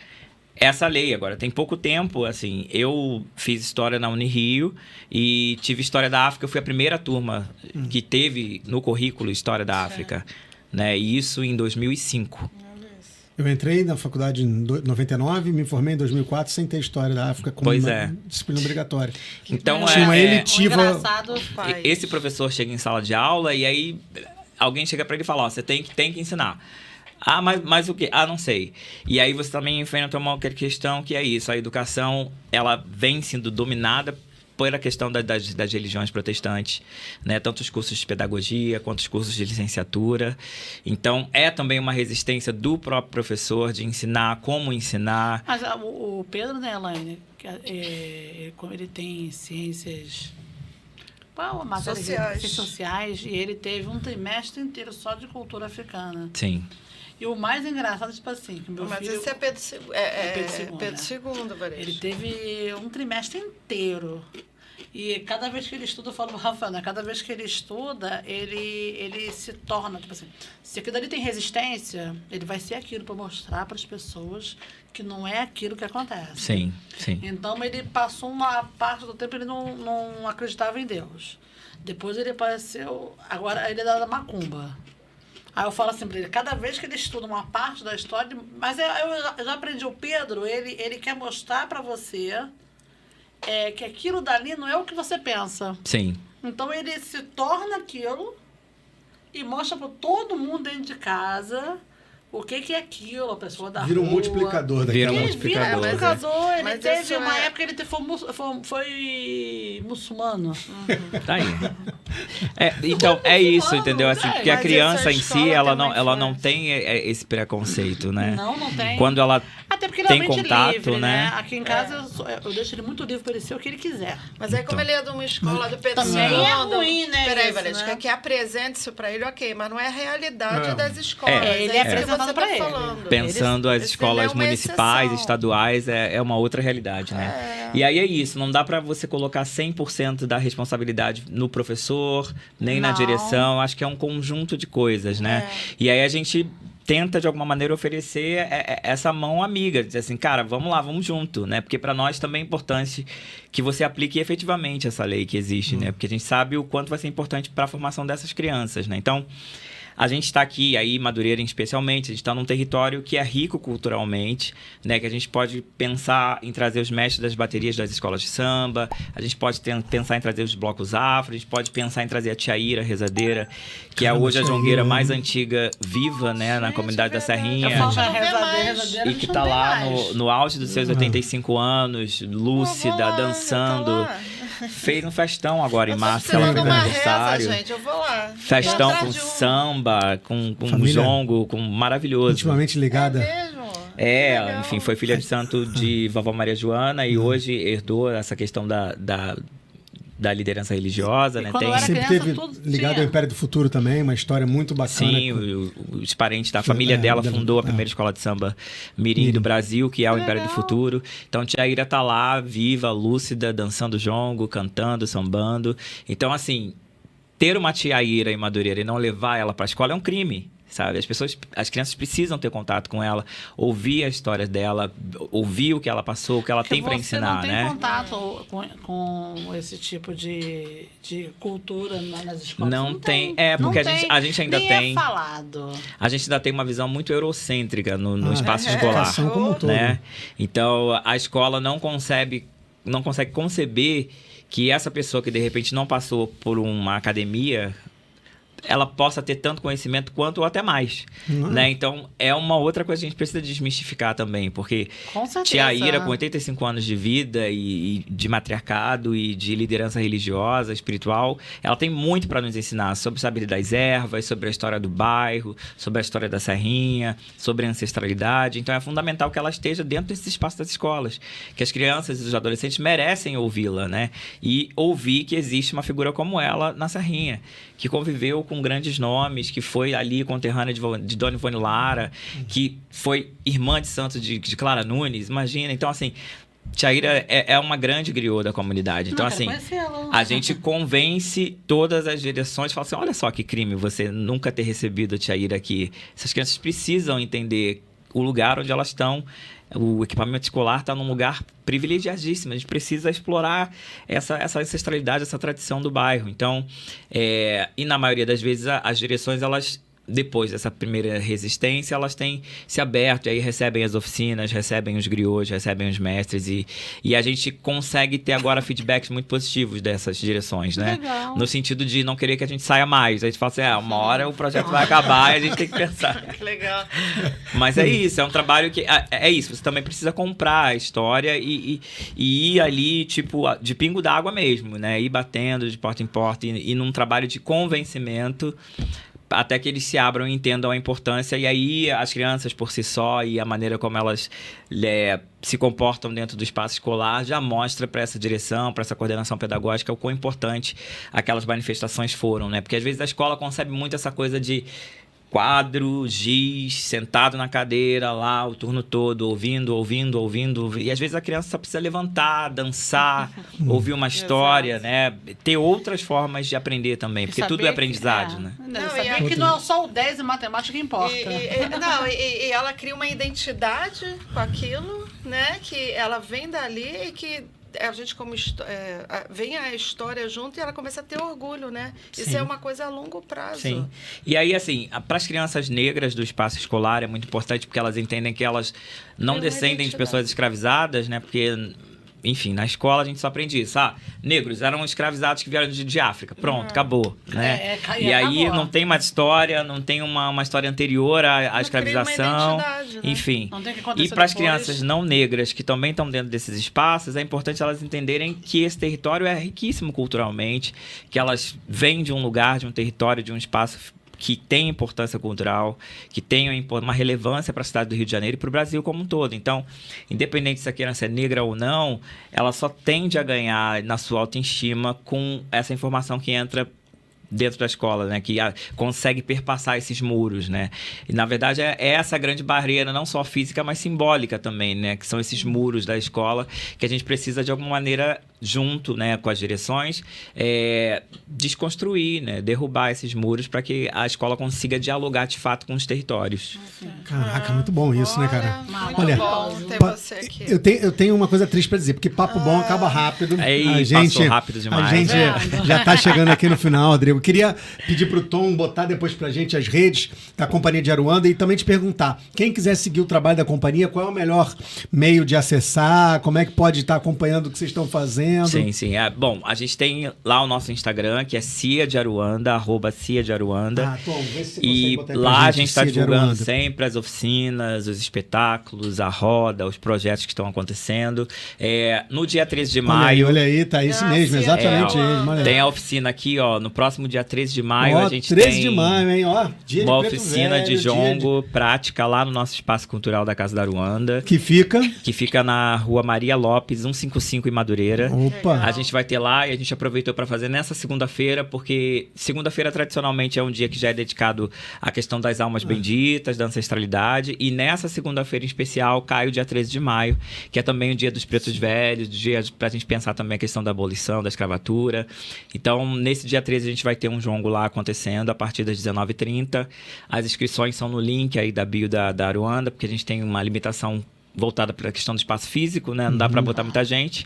Essa lei agora, tem pouco tempo, assim, eu fiz História na Unirio e tive História da África, eu fui a primeira turma que teve no currículo História da África, né? E isso em 2005. Eu entrei na faculdade em 99, me formei em 2004 sem ter História da África como disciplina obrigatória. Então, tinha uma eletiva... Esse professor chega em sala de aula e aí alguém chega para ele e fala, você tem que ensinar. Mas o quê? Não sei. E aí você também enfrenta uma outra questão que é isso. A educação, ela vem sendo dominada pela questão das religiões protestantes, né? Tanto os cursos de pedagogia quanto os cursos de licenciatura. Então, é também uma resistência do próprio professor de ensinar, como ensinar. Mas o Pedro, né, Elaine, como ele tem ciências... sociais, e ele teve um trimestre inteiro só de cultura africana. Sim. E o mais engraçado, tipo assim, que meu filho... esse é Pedro II. Pedro II, Varejo. Ele teve um trimestre inteiro. E cada vez que ele estuda, eu falo pro Rafael, né? Cada vez que ele estuda, ele se torna, tipo assim, se aquilo ali tem resistência, ele vai ser aquilo para mostrar para as pessoas que não é aquilo que acontece. Sim, sim. Então, ele passou uma parte do tempo, ele não acreditava em Deus. Depois ele apareceu, agora ele é da macumba. Aí eu falo assim para ele, cada vez que ele estuda uma parte da história... Mas eu já aprendi, o Pedro, ele quer mostrar para você que aquilo dali não é o que você pensa. Sim. Então ele se torna aquilo e mostra para todo mundo dentro de casa o que é aquilo, a pessoa da Vira um rua. multiplicador daquilo. Vira um Ele multiplicador. vira multiplicador. Ele mas teve isso uma época que ele foi muçulmano. Tá aí. Então, é isso, entendeu? Assim, porque a Mas criança essa em si, escola ela não tem tem esse preconceito, né? Não tem. Quando ela Até porque ele tem é mente contato, livre, né? Aqui em casa eu deixo ele muito livre para ele ser o que ele quiser. Mas aí, como ele é de uma escola do Pedro Também II... é ruim, né, Peraí, isso, Valesca, né? que apresente isso pra ele, ok, mas não é a realidade das escolas. Ele é isso que apresentado você pra tá ele. falando. Pensando as Esse escolas é uma municipais, exceção. estaduais, é uma outra realidade, né? E aí é isso, não dá para você colocar 100% da responsabilidade no professor, nem na Não. direção, acho que é um conjunto de coisas, né? E aí a gente tenta, de alguma maneira, oferecer essa mão amiga, dizer assim, cara, vamos lá, vamos junto, né? Porque para nós também é importante que você aplique efetivamente essa lei que existe, né? Porque a gente sabe o quanto vai ser importante para a formação dessas crianças, né? Então, a gente está aqui, aí Madureira especialmente, a gente está num território que é rico culturalmente, né? Que a gente pode pensar em trazer os mestres das baterias das escolas de samba, a gente pode pensar em trazer os blocos afro, a gente pode pensar em trazer a Tiaíra Rezadeira, que é hoje a jongueira mais antiga viva, né? Na comunidade da Serrinha. E que está lá no auge dos seus 85 anos, lúcida, dançando. Fez um festão agora em março, que ela fez aniversário. Gente, eu vou lá. Festão com samba, com jongo, com maravilhoso. Intimamente ligada. Enfim, foi filha de santo de vovó Maria Joana e hoje herdou essa questão da liderança religiosa, né? Sempre teve ligado ao Império do Futuro também, uma história muito bacana. Sim, os parentes da família dela fundou a primeira escola de samba mirim do Brasil, que é o Império do Futuro. Então, Tiaíra tá lá, viva, lúcida, dançando jongo, cantando, sambando. Então, assim, ter uma Tiaíra em Madureira e não levar ela para a escola é um crime. Sabe? As crianças precisam ter contato com ela, ouvir a história dela, ouvir o que ela passou, o que ela tem para ensinar, né? Você não tem contato com esse tipo de cultura nas escolas? Não tem. Porque a gente ainda nem tem... é falado. A gente ainda tem uma visão muito eurocêntrica no espaço escolar. Como um todo. Né? Então, a escola não consegue conceber que essa pessoa que, de repente, não passou por uma academia, ela possa ter tanto conhecimento quanto ou até mais, né? Então, é uma outra coisa que a gente precisa desmistificar também, porque Tiaíra, com 85 anos de vida e de matriarcado e de liderança religiosa, espiritual, ela tem muito para nos ensinar sobre o saber das ervas, sobre a história do bairro, sobre a história da Serrinha, sobre a ancestralidade. Então, é fundamental que ela esteja dentro desse espaço das escolas, que as crianças e os adolescentes merecem ouvi-la, né? E ouvir que existe uma figura como ela na Serrinha, que conviveu com grandes nomes, que foi ali conterrânea de Dona Ivone Lara, que foi irmã de santo de Clara Nunes, imagina. Então, assim, Tiaíra é uma grande griot da comunidade. Então, assim, a gente convence todas as direções, fala assim, olha só que crime você nunca ter recebido a Tiaíra aqui. Essas crianças precisam entender o lugar onde elas estão. O equipamento escolar está num lugar privilegiadíssimo. A gente precisa explorar essa ancestralidade, essa tradição do bairro. Então, e na maioria das vezes, as direções, elas, depois dessa primeira resistência, elas têm se aberto, e aí recebem as oficinas, recebem os griots, recebem os mestres, e a gente consegue ter agora feedbacks muito positivos dessas direções, né? Legal. No sentido de não querer que a gente saia mais. A gente fala assim, uma hora o projeto vai acabar e a gente tem que pensar. Que legal. Mas é isso, é um trabalho que... É isso, você também precisa comprar a história e ir ali, tipo, de pingo d'água mesmo, né? Ir batendo de porta em porta e num trabalho de convencimento até que eles se abram e entendam a importância. E aí as crianças por si só e a maneira como elas se comportam dentro do espaço escolar já mostra para essa direção, para essa coordenação pedagógica o quão importante aquelas manifestações foram, né? Porque às vezes a escola concebe muito essa coisa de quadro, giz, sentado na cadeira lá o turno todo, ouvindo. E às vezes a criança só precisa levantar, dançar, ouvir uma história, né? Ter outras formas de aprender também, porque tudo é aprendizado, né? Saber que não é só o 10 em matemática que importa. E ela cria uma identidade com aquilo, né? Que ela vem dali e que a gente vem a história junto e ela começa a ter orgulho, né? Isso é uma coisa a longo prazo. Sim. E aí, assim, para as crianças negras do espaço escolar é muito importante porque elas entendem que elas não descendem de pessoas escravizadas, né? Porque, enfim, na escola a gente só aprende isso. Negros eram escravizados que vieram de África. Pronto, acabou. Né? E aí acabou. Não tem mais história, não tem uma história anterior à escravização. Né? Enfim. E para as crianças não negras que também estão dentro desses espaços, é importante elas entenderem que esse território é riquíssimo culturalmente, que elas vêm de um lugar, de um território, de um espaço que tem importância cultural, que tem uma relevância para a cidade do Rio de Janeiro e para o Brasil como um todo. Então, independente se a criança é negra ou não, ela só tende a ganhar na sua autoestima com essa informação que entra dentro da escola, né? Que consegue perpassar esses muros, né? E, na verdade, é essa grande barreira, não só física, mas simbólica também, né? Que são esses muros da escola que a gente precisa, de alguma maneira, junto, né, com as direções, desconstruir, né, derrubar esses muros para que a escola consiga dialogar de fato com os territórios. Caraca, muito bom isso, né, cara? Muito Olha, bom ter você aqui. eu tenho uma coisa triste pra dizer, porque papo bom acaba rápido. Passou rápido demais. A gente já tá chegando aqui no final, Rodrigo. Queria pedir pro Tom botar depois pra gente as redes da Companhia de Aruanda e também te perguntar, quem quiser seguir o trabalho da companhia, qual é o melhor meio de acessar, como é que pode estar acompanhando o que vocês estão fazendo? Sim. Bom, a gente tem lá o nosso Instagram, que é Cia de Aruanda, @Cia de Aruanda. Tom, vê se você E consegue botar aí pra lá a gente está Cia de divulgando Aruanda. sempre as oficinas, os espetáculos, a roda, os projetos que estão acontecendo. No dia 13 de maio... Olha aí, tá isso mesmo, Cia de exatamente Aruanda. mesmo. Olha aí. Tem a oficina aqui, ó, no próximo dia 13 de maio Ó, a gente 13 tem de maio, hein? Ó, dia de uma Preto oficina Velho, de dia jongo prática lá no nosso espaço cultural da Casa da Aruanda, que fica... que fica na Rua Maria Lopes, 155 em Madureira. Opa! A gente vai ter lá e a gente aproveitou para fazer nessa segunda-feira, porque segunda-feira tradicionalmente é um dia que já é dedicado à questão das almas benditas, da ancestralidade, e nessa segunda-feira em especial cai o dia 13 de maio, que é também o dia dos pretos velhos, dia pra gente pensar também a questão da abolição, da escravatura. Então, nesse dia 13 a gente vai ter um jongo lá acontecendo a partir das 19h30. As inscrições são no link aí da bio da Aruanda, porque a gente tem uma limitação voltada para a questão do espaço físico, né? Não dá para botar muita gente.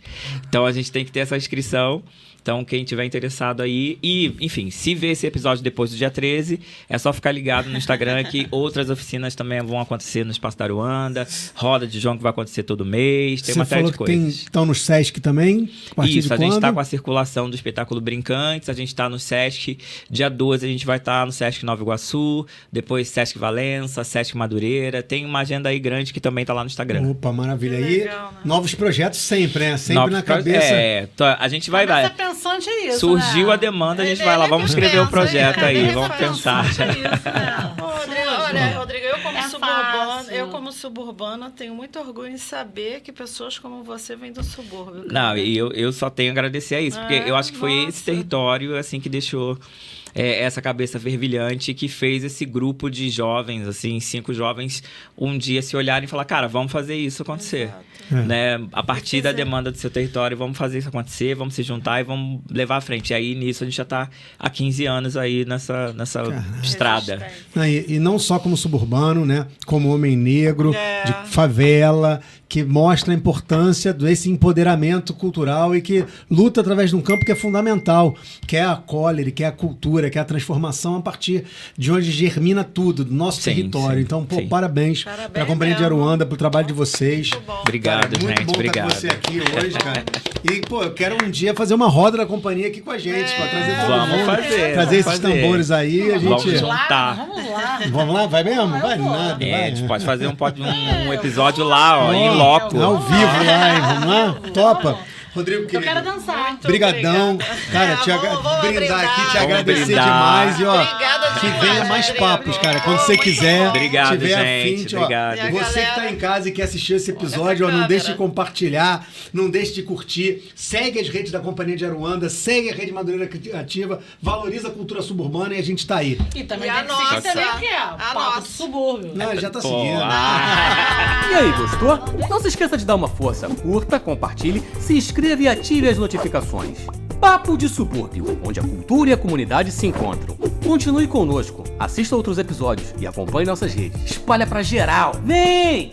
Então, a gente tem que ter essa inscrição. Então, quem tiver interessado aí... E, enfim, se ver esse episódio depois do dia 13, é só ficar ligado no Instagram que outras oficinas também vão acontecer no Espaço da Aruanda. Roda de jongo que vai acontecer todo mês. Tem uma série de coisas. Estão no Sesc também? A partir Isso, de a gente quando? está com a circulação do espetáculo Brincantes, a gente está no Sesc, dia 12 a gente vai estar no Sesc Nova Iguaçu, depois Sesc Valença, Sesc Madureira, tem uma agenda aí grande que também está lá no Instagram. Opa, maravilha. Que Aí, legal, né? novos projetos sempre, né? Sempre Novos na proje- cabeça. A gente vai Mas lá. é pensante isso, Surgiu né? a demanda, a gente Ele vai lá, é vamos que escrever o pensa, projeto ele aí, é vamos que pensar. Pensante isso, né? Rodrigo, É eu fácil. como suburbana tenho muito orgulho em saber que pessoas como você vêm do subúrbio. Não, cara. e eu só tenho a agradecer a isso, porque eu acho que foi esse nossa. território assim que deixou essa cabeça fervilhante, que fez esse grupo de jovens, assim, 5 jovens, um dia se olharem e falar, cara, vamos fazer isso acontecer. Né? A partir da demanda do seu território, vamos fazer isso acontecer, vamos se juntar e vamos levar à frente. E aí, nisso, a gente já está há 15 anos aí nessa estrada. E não só como suburbano, né? Como homem negro, de favela, que mostra a importância desse empoderamento cultural e que luta através de um campo que é fundamental, que é a cólera, que é a cultura, que é a transformação a partir de onde germina tudo, do nosso Sim, território. sim, Então, pô, sim. parabéns para a Companhia de mesmo. Aruanda, pelo trabalho de vocês. Muito bom. Obrigado, Cara, muito gente. bom Obrigado. ter você aqui hoje, cara. E, pô, eu quero um dia fazer uma roda da companhia aqui com a gente, pra trazer todo Vamos mundo. fazer, Trazer esses vamos fazer. tambores aí, a Vamos gente... juntar. Vamos lá. Vamos lá? Vai mesmo? Vai vou. nada, vai. A gente pode fazer um episódio lá, ó, em loco. Ao vivo lá, hein? Vamos lá? Topa? Rodrigo, Eu querido. quero dançar. Muito Brigadão. obrigada. Cara, Vamos brindar aqui, te Vamos agradecer brindar. demais. E, ó, Obrigada que demais, venha mais Rodrigo. papos, cara. Quando você Muito quiser, bom. Obrigado, tiver gente. afim, Obrigado. E a Você que tá galera- em casa e quer assistir esse episódio, ó, não câmera. deixe de compartilhar, não deixe de curtir. Segue as redes da Companhia de Aruanda, segue a Rede Madureira Criativa, valoriza a cultura suburbana e a gente tá aí. E também E tem a que seguir nossa. também, que é A Papo nossa. do Subúrbio. Não, já tá Pô, seguindo. E aí, gostou? Não se esqueça de dar uma força, curta, compartilhe, se inscreva e ative as notificações. Papo de Subúrbio, onde a cultura e a comunidade se encontram. Continue conosco, assista outros episódios e acompanhe nossas redes. Espalha pra geral. Vem!